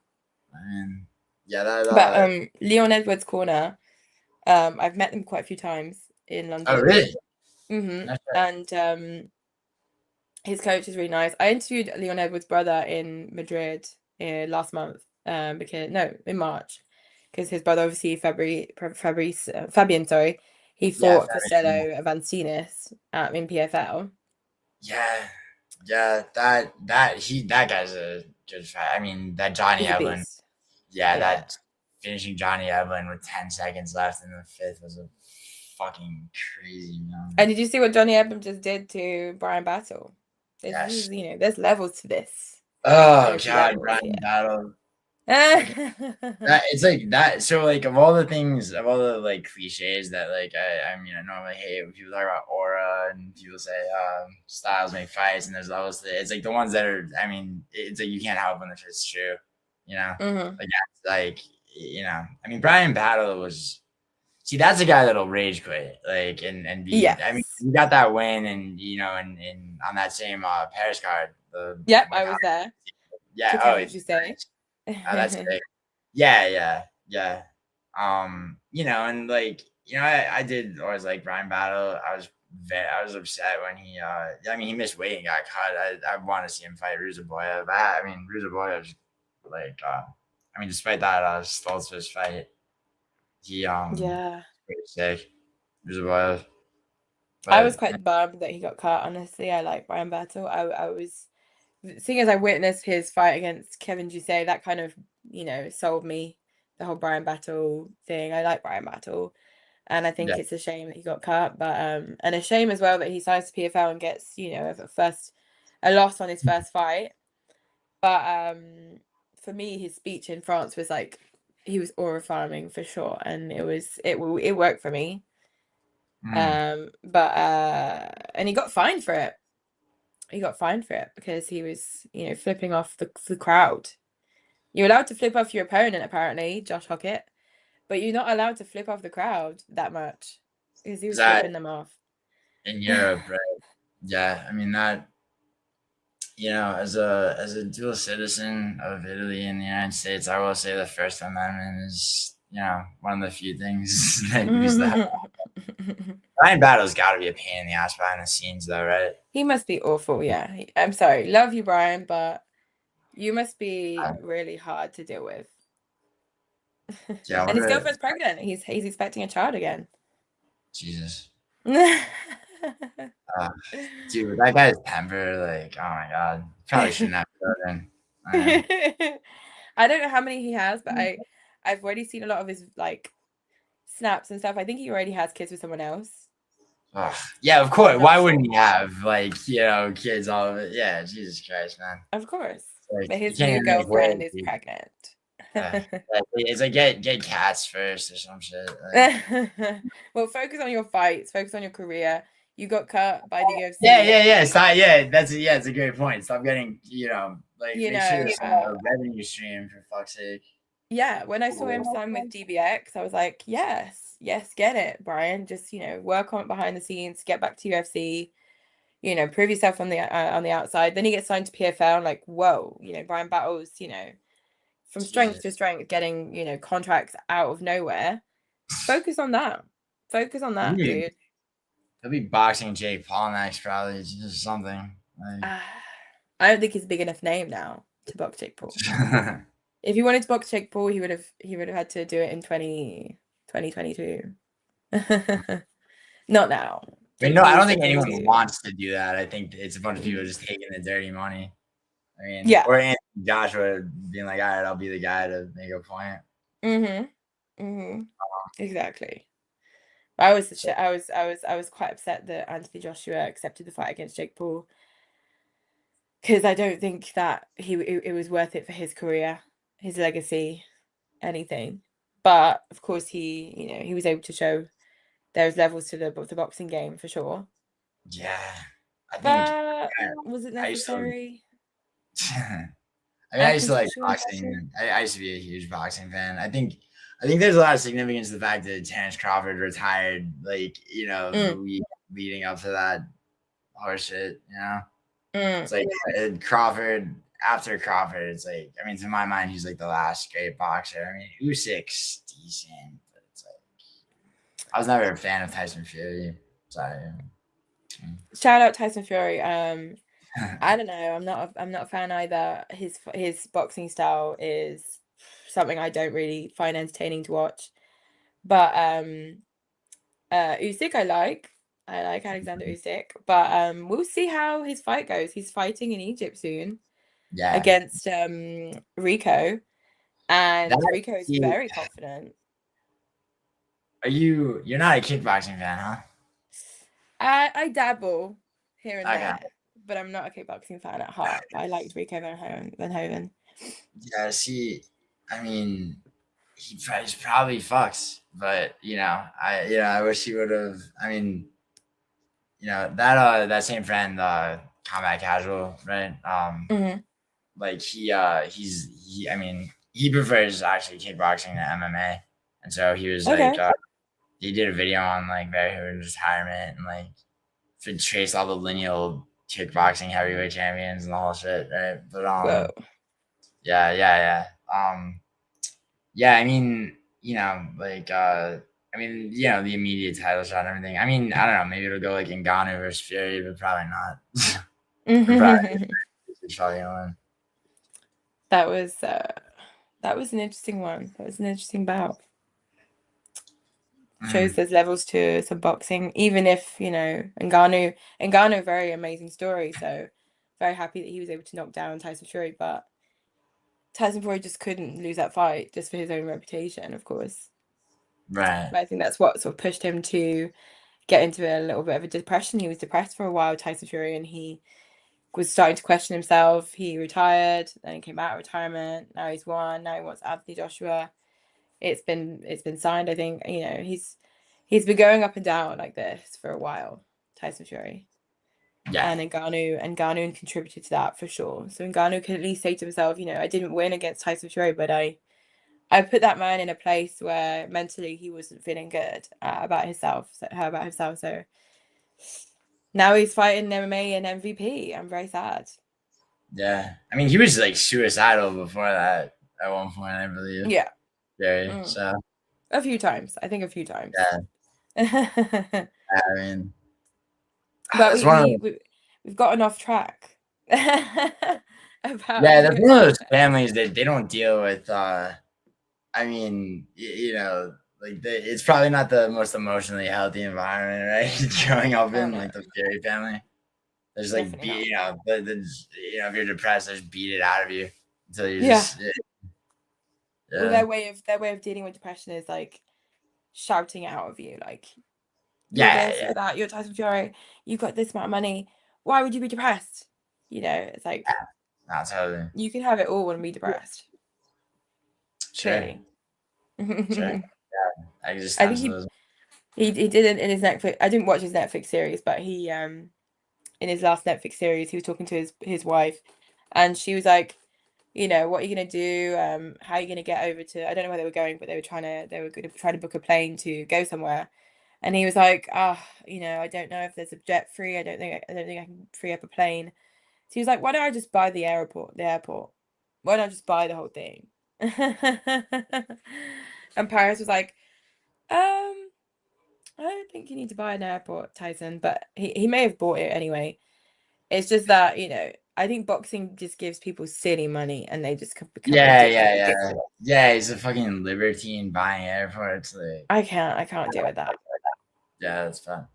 I mean, yeah, that, But Leon Edwards' corner, I've met them quite a few times in oh, London. really? That's right. And his coach is really nice. I interviewed Leon Edwards' brother in Madrid last month, because no, in March, because his brother obviously Fabian, sorry, he Yeah, fought Costello Avancinas in PFL. yeah, yeah. That guy's a good fight. I mean, that Johnny He's a Evelyn, beast. yeah, Yeah. that finishing Johnny Evelyn with 10 seconds left in the fifth was a fucking crazy, man. And did you see what Johnny Ebram just did to Brian Battle? This Yes. is, there's levels to this. Oh There's God, levels, Brian Battle. yeah. Fucking that, it's like that. So like of all the things, of all the like cliches that like I normally hate when people talk about aura and people say styles make fights and there's levels to it. It's like the ones that are. I mean, it's like you can't help them if it's true. You know, Hmm. like that's like I mean, Brian Battle was. See, that's a guy that'll rage quit, like, and be. I mean, Yes. he got that win, and and on that same Paris card, the Yep, I Macau. was there. Yeah. To Oh, Kevin it's Jusset. nice. Oh, that's sick. Yeah, yeah, yeah. And like, I did always like Brian Battle. I was upset when he I mean he missed weight and got cut. I want to see him fight Ruzaboya. But I mean Ruzaboya was like I mean despite that Stoltzfus fight, he Yeah. pretty sick. Ruzaboya. I was But quite bummed that he got cut, honestly. I like Brian Battle. I was seeing as I witnessed his fight against Kevin Jusset, that kind of, sold me the whole Brian Battle thing. I like Brian Battle. And I yeah. think it's a shame that he got cut, but and a shame as well that he signs to PFL and gets, a loss on his first fight. But for me, his speech in France was like, he was aura farming for sure, and it worked for me. Mm. But and he got fined for it. he got fined for it because he was, you know, flipping off the crowd. You're allowed to flip off your opponent, apparently, Josh Hockett, but you're not allowed to flip off the crowd that much because he Is was that flipping them off. in Europe, right? Yeah, I mean that. As a dual citizen of Italy and the United States, I will say the First Amendment is one of the few things that used the Ryan Battle's got to be a pain in the ass behind the scenes, though, right? He must be awful, yeah. I'm sorry. Love you, Brian, but you must be really hard to deal with. Yeah, I And his wonder. girlfriend's pregnant. He's expecting a child again. Jesus, uh, dude, that guy's temper, like, oh my god, probably shouldn't have children. I don't know how many he has, but I've already seen a lot of his like snaps and stuff. I think he already has kids with someone else. Ugh. Yeah, of course. I'm not Why sure. wouldn't he have kids all of it? Yeah, Jesus Christ, man. Of course. Like But you his can't new even make girlfriend waves, is dude. pregnant. It's like get cats first or some shit. Like, Well, focus on your fights, focus on your career. You got cut by the yeah, UFC. yeah, yeah. Stop. Yeah, it's a great point. Stop getting like You make sure know, there's a revenue stream for fuck's sake. yeah, when I saw him sign with DBX, I was like, yes, get it, Brian. Just, you know, work on it behind the scenes, get back to UFC, you know, prove yourself on the outside. Then he gets signed to PFL, like, whoa, you know, Brian Battles, you know, from strength to strength, getting, you know, contracts out of nowhere. Focus on that. Focus on that, dude. He'll be boxing Jake Paul next, probably. It's just something. Like, I don't think he's a big enough name now to box Jake Paul. If he wanted to box Jake Paul, he would have had to do it in 2022. Not now. I mean, no, I don't think anyone wants to do that. I think it's a bunch of people just taking the dirty money. I mean, yeah. Or Anthony Joshua being like, all right, I'll be the guy to make a point. Exactly. I was quite upset that Anthony Joshua accepted the fight against Jake Paul because I don't think that it was worth it for his career, his legacy, anything. But of course, he was able to show there's levels to the boxing game for sure. Yeah, but was it necessary? I used to like boxing. I used to be a huge boxing fan. I think there's a lot of significance to the fact that Terrence Crawford retired, like, the week leading up to that horseshit, It's like Crawford, after Crawford, it's like, I mean, to my mind, he's like the last great boxer. I mean, Usyk's decent, but it's like, I was never a fan of Tyson Fury. Sorry. Shout out Tyson Fury. I don't know. I'm not a fan either. His boxing style is something I don't really find entertaining to watch. But Usyk I like Alexander Usyk. But we'll see how his fight goes. He's fighting in Egypt soon. Yeah. Against Rico. And Rico is very confident. You're not a kickboxing fan, huh? I dabble here and there. But I'm not a kickboxing fan at heart. I liked Rico Van Hoven. Yeah, see, I mean, he's probably fucks, but I wish he would have. I mean, that same friend, Combat Casual, right? Like I mean, he prefers actually kickboxing to MMA, and so he was like, he did a video on like Barry retirement and like to trace all the lineal kickboxing heavyweight champions and the whole shit, right? But yeah. I mean, the immediate title shot and everything. I mean, I don't know, maybe it'll go like Ngannou versus Fury, but probably not. Probably gonna win. That was an interesting one. That was an interesting bout. Shows there's levels to some boxing, even if Ngannou, very amazing story. So very happy that he was able to knock down Tyson Fury, but Tyson Fury just couldn't lose that fight just for his own reputation, of course. Right. But I think that's what sort of pushed him to get into a little bit of a depression. He was depressed for a while, Tyson Fury, and he was starting to question himself. He retired, then he came out of retirement. Now he's won. Now he wants Anthony Joshua. It's been signed. I think he's been going up and down like this for a while, Tyson Fury, Yeah. and Ngannou contributed to that for sure. So Ngannou can at least say to himself, I didn't win against Tyson Fury, but I put that man in a place where mentally he wasn't feeling good about himself. So now he's fighting MMA and MVP. I'm very sad. Yeah. I mean, he was like suicidal before that at one point, I believe. Yeah. Very. Mm. So A few times. I think a few times. yeah. But I mean, that's we, one of we, the, we, we've gotten off track about yeah, that's one of UFC. those families that they don't deal with. I mean, like it's probably not the most emotionally healthy environment, right? Growing up Oh in no, like the Fury family, there's like definitely not. if you're depressed, there's beat it out of you until you Yeah. just Well, yeah their way of dealing with depression is like shouting out of you, like you're yeah this, yeah. you're that, you're Tyson Fury, you've got this amount of money. Why would you be depressed? It's like Not totally you can have it all and be depressed. sure Clearly. sure I think he existentialism. he did it in his Netflix. I didn't watch his Netflix series, but he in his last Netflix series he was talking to his wife, and she was like, what are you gonna do? How are you gonna get over to? I don't know where they were going, but they were gonna try to book a plane to go somewhere. And he was like, I don't know if there's a jet free. I don't think I can free up a plane. So he was like, why don't I just buy the airport? Why don't I just buy the whole thing? And Paris was like, I don't think you need to buy an airport, Tyson, but he may have bought it anyway. It's just that, I think boxing just gives people silly money and they just become ridiculous. Yeah. He's a fucking libertine buying airports. Like I can't deal with that. yeah, that's fun.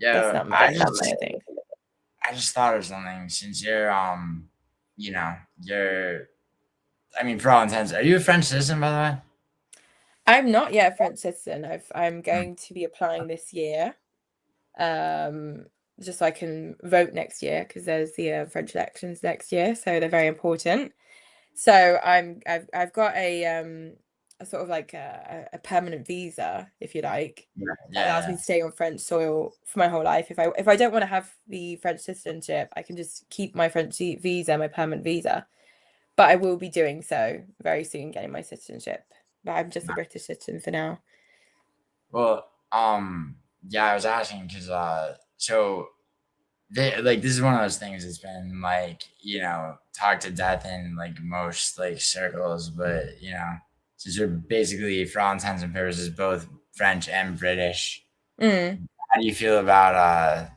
That's Yeah, not that's not my thing. I just thought of something since you're you know you're I mean, for all intents, are you a French citizen, by the way? I'm not yet a French citizen. I'm Hmm. going to be applying this year, just so I can vote next year because there's the French elections next year, so they're very important. So I've got a sort of like a permanent visa, if you like, Yeah, that allows me yeah, to stay on French soil for my whole life. If I don't want to have the French citizenship, I can just keep my French visa, my permanent visa. But I will be doing so very soon, getting my citizenship. But I'm just a yeah. British citizen for now. Well, yeah, I was asking because so like this is one of those things that's been like talked to death in like most like circles, but since you're basically for all intents and purposes both French and British, Mm. how do you feel about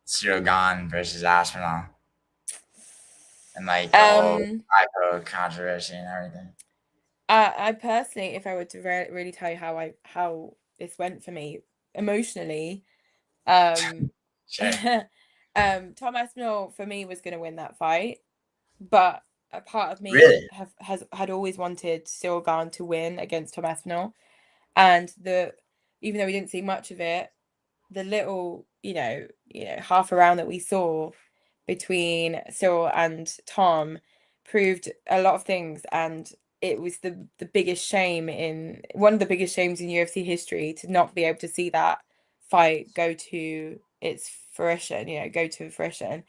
Cyril Gahn versus Aspinall and like the whole Um, IPO controversy and everything? I personally, if I were to really tell you how this went for me emotionally, um, Sure. Tom Aspinall for me was going to win that fight, but a part of me Really? had always wanted Cyril Gahn to win against Tom Aspinall, and even though we didn't see much of it, the little half a round that we saw between Cyril and Tom proved a lot of things, and it was the biggest shame in one of the biggest shames in UFC history to not be able to see that fight go to its fruition, go to fruition.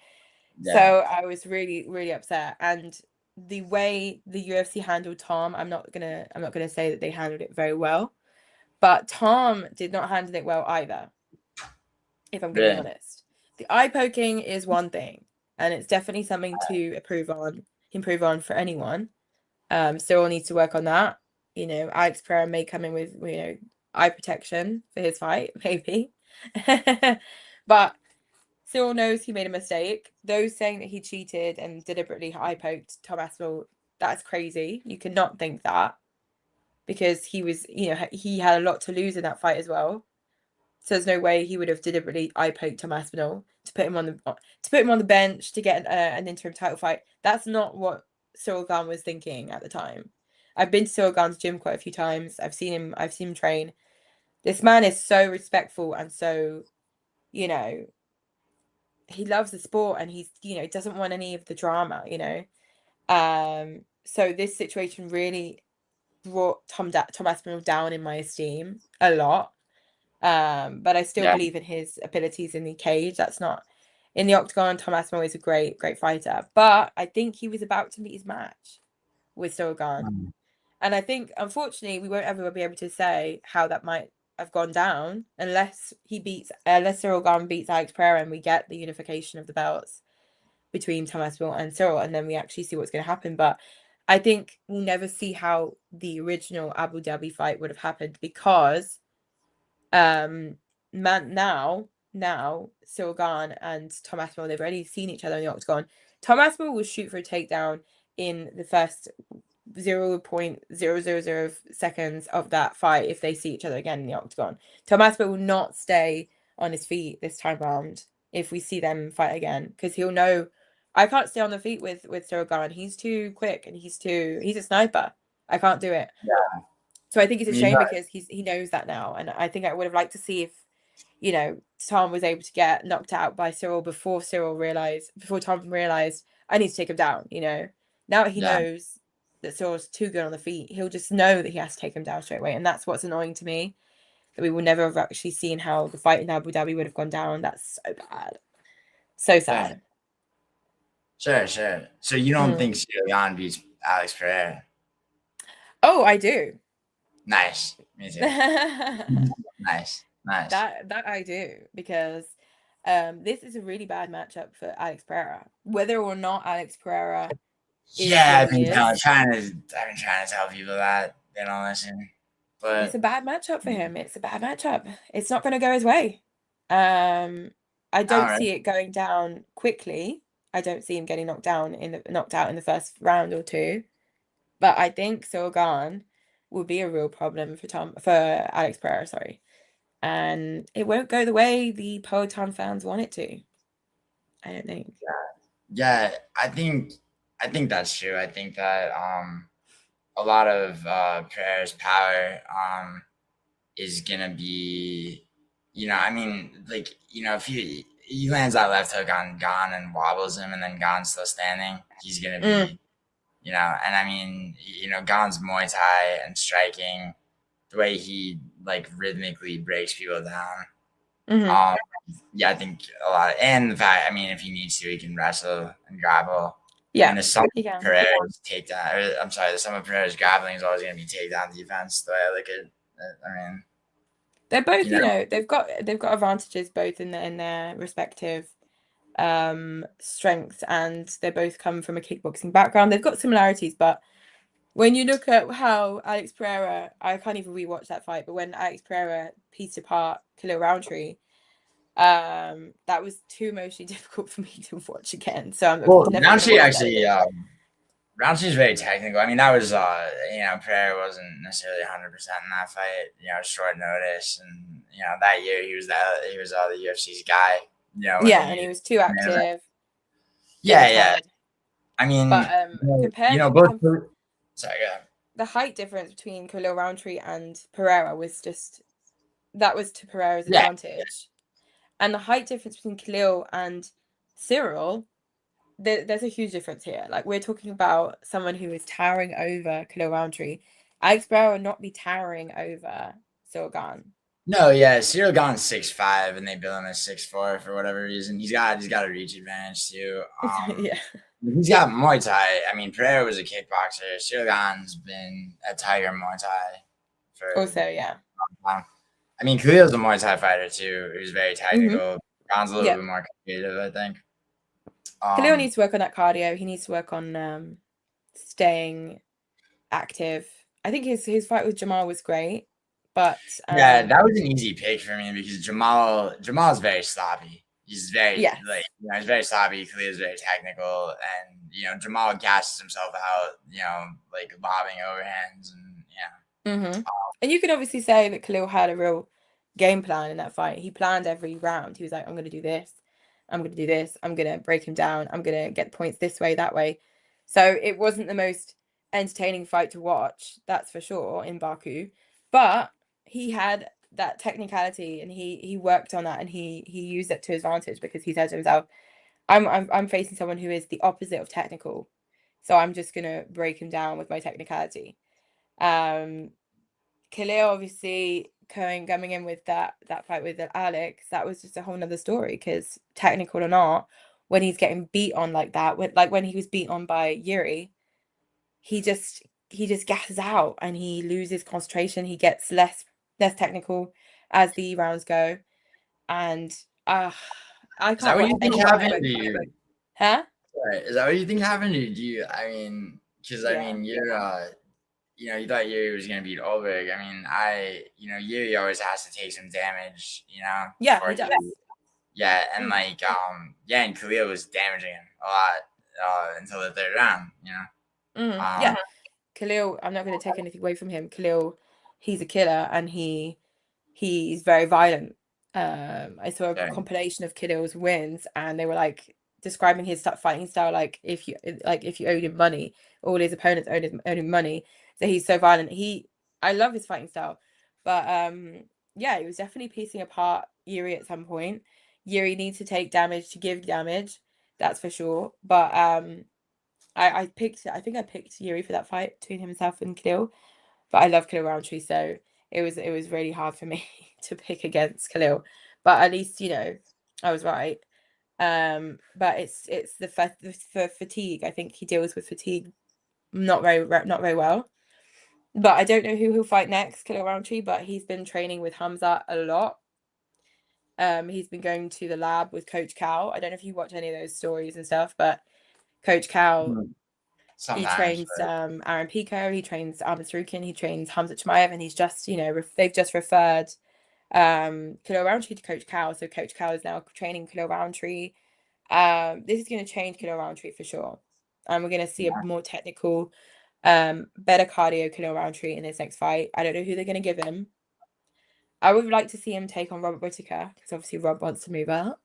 So Yeah. I was really, really upset. And the way the UFC handled Tom, I'm not gonna say that they handled it very well, but Tom did not handle it well either, if I'm going to be Really? honest. The eye poking is one thing, and it's definitely something to improve on for anyone. Cyril needs to work on that. Alex Pereira may come in with eye protection for his fight, maybe. But Cyril knows he made a mistake. Those saying that he cheated and deliberately eye poked Tom Aspinall, that's crazy. You cannot think that because he had a lot to lose in that fight as well. So there's no way he would have deliberately eye poked Tom Aspinall to put him on the bench to get an interim title fight. That's not what Cyril Gahn was thinking at the time. I've been to Cyril Gahn's gym quite a few times. I've seen him train. This man is so respectful and so, you know, he loves the sport and he's, doesn't want any of the drama. So this situation really brought Tom Aspinall down in my esteem a lot. But I still Yeah. believe in his abilities in the cage. That's not in the octagon, Tom Aspinall is a great fighter, but I think he was about to meet his match with Cyril Gane. And I think, unfortunately, we won't ever be able to say how that might have gone down unless Cyril Gane beats Alex Pereira and we get the unification of the belts between Tom Aspinall and Cyril, and then we actually see what's going to happen. But I think we'll never see how the original Abu Dhabi fight would have happened because now Cyril Gane and Tom Aspinall, they've already seen each other in the octagon. Tom Aspinall will shoot for a takedown in the first 0.000 seconds of that fight if they see each other again in the octagon. Tom Aspinall will not stay on his feet this time around if we see them fight again, because he'll know I can't stay on the feet with Cyril Gane. He's too quick and he's a sniper. I can't do it. Yeah. So I think it's a shame because he knows that now, and I think I would have liked to see if Tom was able to get knocked out by Cyril before Tom realized I need to take him down. Now that he knows that Cyril's too good on the feet, he'll just know that he has to take him down straight away, and that's what's annoying to me. That we will never have actually seen how the fight in Abu Dhabi would have gone down. That's so bad, so sad. Sure. So you don't think Cyril Gane beats Alex Pereira? Oh, I do. Nice. Me too. Nice. That I do, because this is a really bad matchup for Alex Pereira. Whether or not Alex Pereira I've been trying to tell people that they don't listen. But it's a bad matchup for him. It's a bad matchup. It's not going to go his way. I don't see it going down quickly. I don't see him getting knocked out in the first round or two. But I think Cyril Gane will be a real problem for Alex Pereira, sorry. And it won't go the way the Peloton fans want it to. I don't think. Yeah, I think that's true. I think that a lot of Pereira's power is gonna be, if he lands that left hook on Gane and wobbles him, and then Gane's still standing, he's gonna be, and I mean, Gane's Muay Thai and striking, the way he rhythmically breaks people down. I think a lot, and the fact, if he needs to, he can wrestle and grapple. Yeah, and the sum of Pereira's takedown, the sum of Pereira's grappling is always going to be takedown defense. The way I look at it, they're both, they've got advantages both in their respective strengths, and they both come from a kickboxing background. They've got similarities, but when you look at how Alex Pereira, I can't even rewatch that fight, but when Alex Pereira pieced apart Khalil Roundtree, that was too emotionally difficult for me to watch again. So Roundtree actually, Roundtree's very technical. That was Pereira wasn't necessarily 100% in that fight. Short notice, and that year he was the UFC's guy. And he was too active. Yeah. Compared, both. Sorry, go ahead. The height difference between Khalil Roundtree and Pereira was to Pereira's advantage. And the height difference between Khalil and Cyril, there's a huge difference here. We're talking about someone who is towering over Khalil Roundtree. Alex Pereira would not be towering over Cyril Gane. No, yeah, Cyril Gane's 6'5", and they bill him as 6'4" for whatever reason. He's got a reach advantage too. He's got Muay Thai. Pereira was a kickboxer. Cyril Gane's been a Tiger Muay Thai for a long time. Khalil's a Muay Thai fighter too. He's very technical. Gane's a little bit more creative, I think. Khalil needs to work on that cardio. He needs to work on staying active. I think his fight with Jamal was great, but that was an easy pick for me because Jamal's very sloppy. He's very he's very sloppy. Khalil's very technical, and Jamal gasses himself out, lobbing overhands and and you can obviously say that Khalil had a real game plan in that fight. He planned every round. He was like, I'm going to do this. I'm going to do this. I'm going to break him down. I'm going to get points this way, that way. So it wasn't the most entertaining fight to watch, that's for sure, in Baku. But he had that technicality, and he worked on that, and he used it to his advantage because he said to himself, I'm facing someone who is the opposite of technical. So I'm just going to break him down with my technicality. Khalil obviously coming in with that fight with Alex, that was just a whole nother story because technical or not, when he's getting beat on like that, when he was beat on by Yuri, he just gasses out and he loses concentration. He gets less technical as the rounds go, and I Is that can't what watch you think any fight happened where, to you? huh? Right. Is that what you think happened to you? Do you? I mean, because I Yeah, mean, you're you thought Yuri was gonna beat Ulrich. I mean, Yuri always has to take some damage, yeah, before he he, does. yeah, and like, and Khalil was damaging him a lot until the third round, Yeah, Khalil, I'm not going to take anything away from him. Khalil, he's a killer and he's very violent. I saw a so, compilation of Khalil's wins and they were like describing his fighting style like if you owed him money, all his opponents owed him money. So he's so violent. I love his fighting style. But yeah, he was definitely piecing apart Yuri at some point. Yuri needs to take damage to give damage, that's for sure. But I think I picked Yuri for that fight between himself and Khalil, but I love Khalil Roundtree, so it was really hard for me to pick against Khalil. But at least I was right. But it's for fatigue. I think he deals with fatigue not very well. But I don't know who he'll fight next, Khalil Roundtree. But he's been training with Hamza a lot. He's been going to the lab with Coach Cal. I don't know if you watch any of those stories and stuff, but Coach Cal, he sometimes, trains Aaron Pico, he trains Armin Sarukin, he trains Hamza Chimaev, and he's just, they've just referred Khalil Roundtree to Coach Cal. So Coach Cal is now training Khalil Roundtree. This is going to change Khalil Roundtree for sure. And we're going to see a more technical, better cardio Khalil Roundtree in his next fight. I don't know who they're going to give him. I would like to see him take on Robert Whittaker because obviously Rob wants to move up.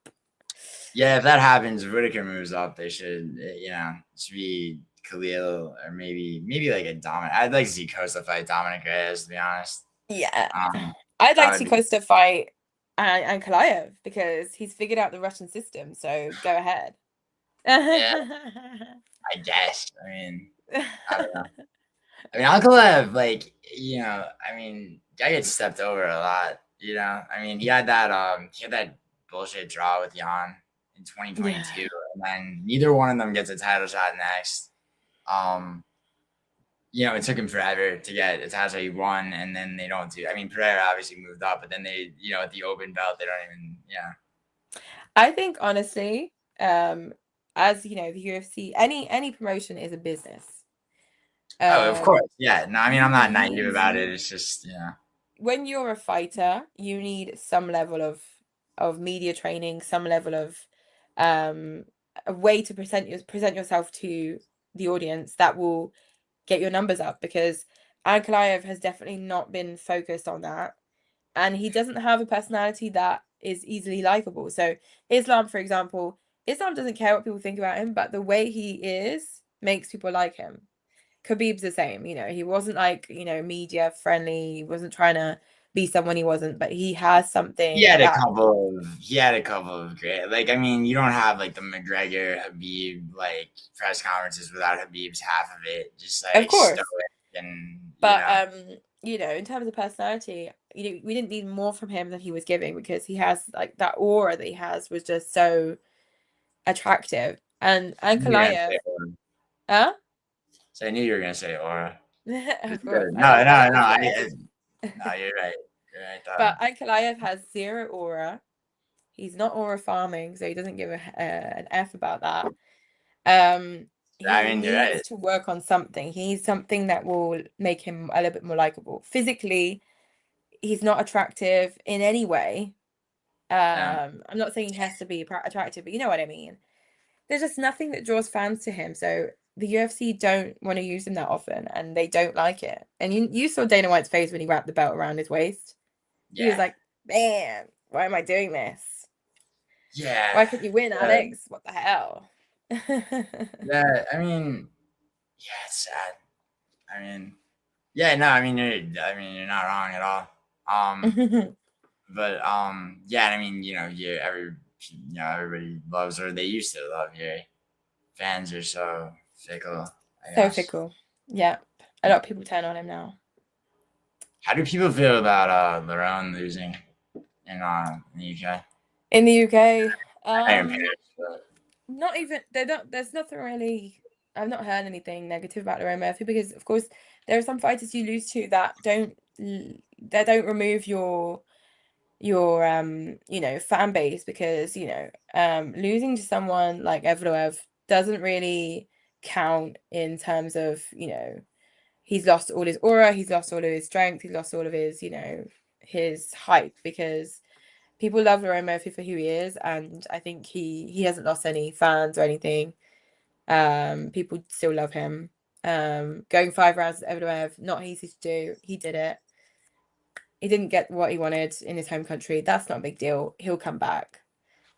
yeah. If that happens, if Whitaker moves up, they should, it should be Khalil or maybe like a Dominic. I'd like to see Costa fight Dominic Reyes, to be honest. Yeah. Um, I'd like that to would see be, Costa fight and Kalaev because he's figured out the Russian system. So go ahead. yeah, I guess. I mean, I don't know. I mean, Ankalev, like, guy gets stepped over a lot. I mean, he had that bullshit draw with Jan in Yeah. 2022, and then neither one of them gets a title shot next. Um, it took him forever to get a title shot. He won, and then they don't do. I mean, Pereira obviously moved up, but then they, at the open belt, they don't even. Yeah. I think honestly, as you know, the UFC, any promotion is a business. Oh, of Um, course. Yeah. No, I mean, you I'm not naive need about it. It's just, when you're a fighter, you need some level of media training, some level of um a way to present yourself to the audience that will get your numbers up because Ankalaev has definitely not been focused on that. And he doesn't have a personality that is easily likable. So Islam, for example, Islam doesn't care what people think about him, but the way he is makes people like him. Khabib's the same, he wasn't like, media friendly. He wasn't trying to be someone he wasn't, but he has He something had a that, couple of great, like, I mean, you don't have like the McGregor Habib like press conferences without Habib's half of it just of like stoic course, and but in terms of personality, we didn't need more from him than he was giving because he has like that aura that he has was just so attractive. And you're gonna Ankalaev, say Aura. huh? So I knew you were gonna say Aura. Of course, Good. I No, love no, both no. those guys. No, you're right. You're right. But Ankalaev has zero aura. He's not aura farming, so he doesn't give an F about that. I He mean, you're needs right. to work on something. He needs something that will make him a little bit more likable. Physically, he's not attractive in any way. No. I'm not saying he has to be attractive, but you know what I mean. There's just nothing that draws fans to him. So the UFC don't want to use him that often, and they don't like it. And you saw Dana White's face when he wrapped the belt around his waist. He was Yeah. like, "Man, why am I doing this? Yeah. Why couldn't you win, Yeah. Alex? What the hell?" Yeah. I mean, yeah, it's sad. I mean, yeah, no, you're not wrong at all. But yeah, I mean, everybody loves or they used to love your fans are so fickle, I So guess. fickle. Yeah, a lot of people turn on him now. How do people feel about Lerone losing in the UK? In the UK, I am pissed, but not even they don't. There's nothing really. I've not heard anything negative about Lerone Murphy because, of course, there are some fighters you lose to that don't remove your fan base because losing to someone like Evloev doesn't really count in terms of he's lost all his aura, he's lost all of his strength, he's lost all of his his hype because people love Lerone Murphy for who he is, and I think he hasn't lost any fans or anything. People still love him. Going 5 rounds with Evloev, not easy to do. He did it. He didn't get what he wanted in his home country. That's not a big deal. He'll come back.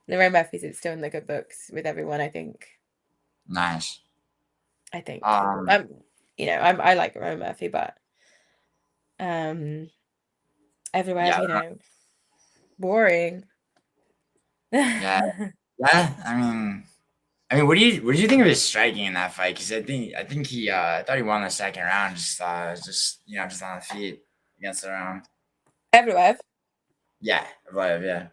Lerone Murphy's still in the good books with everyone, I think. nice. I think. Um, I like Lerone Murphy, but yeah, Evloev, boring. yeah, yeah. What do you think of his striking in that fight? Because I think I thought he won the second round, just on the feet against the round. Evloev. Yeah, yeah.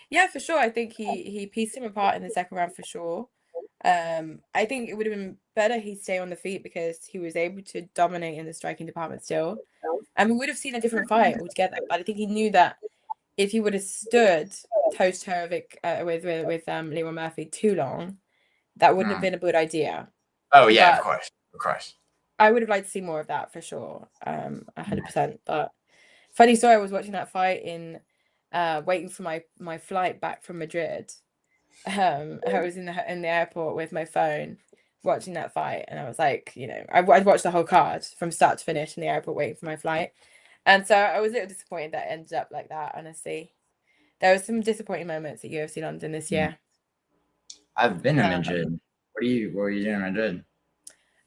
Yeah, for sure. I think he pieced him apart in the second round for sure. I think it would have been better he stay on the feet because he was able to dominate in the striking department still. And we would have seen a different fight altogether. But I think he knew that if he would have stood toe to toe with Lerone Murphy too long, that wouldn't have Mm. been a good idea. Oh yeah, But of course. I would have liked to see more of that for sure. 100%. But funny story, I was watching that fight in waiting for my flight back from Madrid. I was in the airport with my phone watching that fight, and I was like, I'd watched the whole card from start to finish in the airport waiting for my flight. And so I was a little disappointed that it ended up like that, honestly. There were some disappointing moments at UFC London this year. I've been to Madrid. Um, What were you doing in Madrid?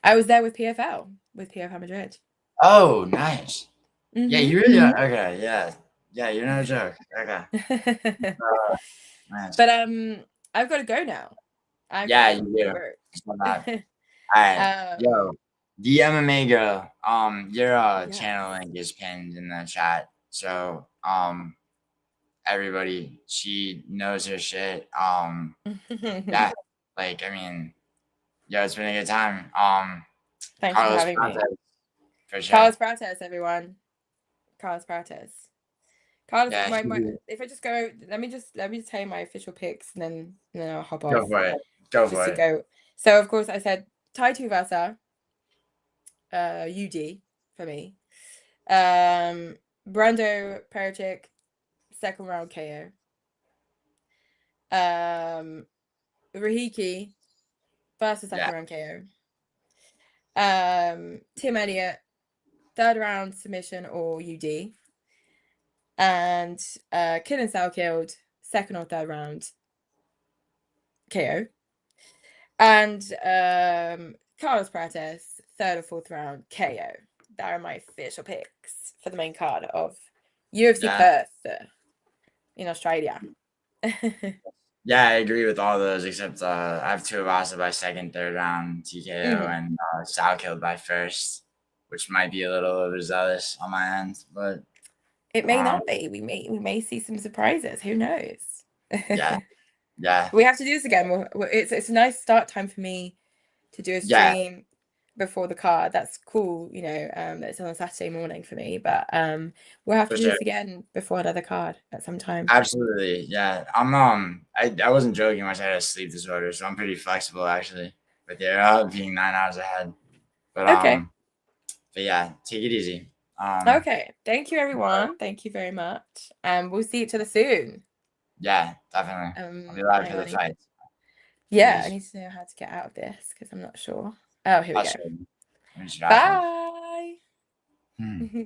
I was there with PFL, with PFL Madrid. Oh, nice. Yeah, Hmm. you really are. Okay, yeah. Yeah, you're no joke. Okay. Nice. But I've got to go now. I've got to Yeah, go you to do. work. So that. Alright. Yo, um, the MMA girl. Your yes. channel link is pinned in the chat. So everybody, she knows her shit. Yeah. Like, I mean, yo, it's been a good time. Thank you for Carlos having me. Prates, for sure. Carlos PRATES, everyone. Carlos PRATES. Carlos, Yeah, my if I just go, let me just tell you my official picks and then I'll hop go off for it. Go just for to it. go. So of course I said Tai Tuivasa, UD for me. Brando Pericic, second round KO. Rahiki, first or second Yeah. round KO. Tim Elliott, third round submission or UD. And Kill and Sal killed, second or third round KO. And Carlos Prates, third or fourth round KO. That are my official picks for the main card of UFC Yeah. Perth in Australia. Yeah, I agree with all those except I have Tuivasa by second, third round TKO and Sal killed by first, which might be a little overzealous on my end, but It may um, not be. We may see some surprises. Who knows? yeah, yeah, We have to do this again. It's a nice start time for me to do a yeah, stream before the card. That's cool, it's on a Saturday morning for me. But we'll have for to do sure. this again before another card at some time. Absolutely, yeah. I wasn't joking when I said I had a sleep disorder, so I'm pretty flexible actually with it being 9 hours ahead. But Okay. but yeah, take it easy. Okay. Thank you, everyone. Thank you very much. And we'll see each other soon. Yeah, definitely. I'll be live Hang for the on. fight. Yeah, I Peace. need to know how to get out of this because I'm not sure. Oh, here we I'll go. show you. Let me show you. Bye. Hmm.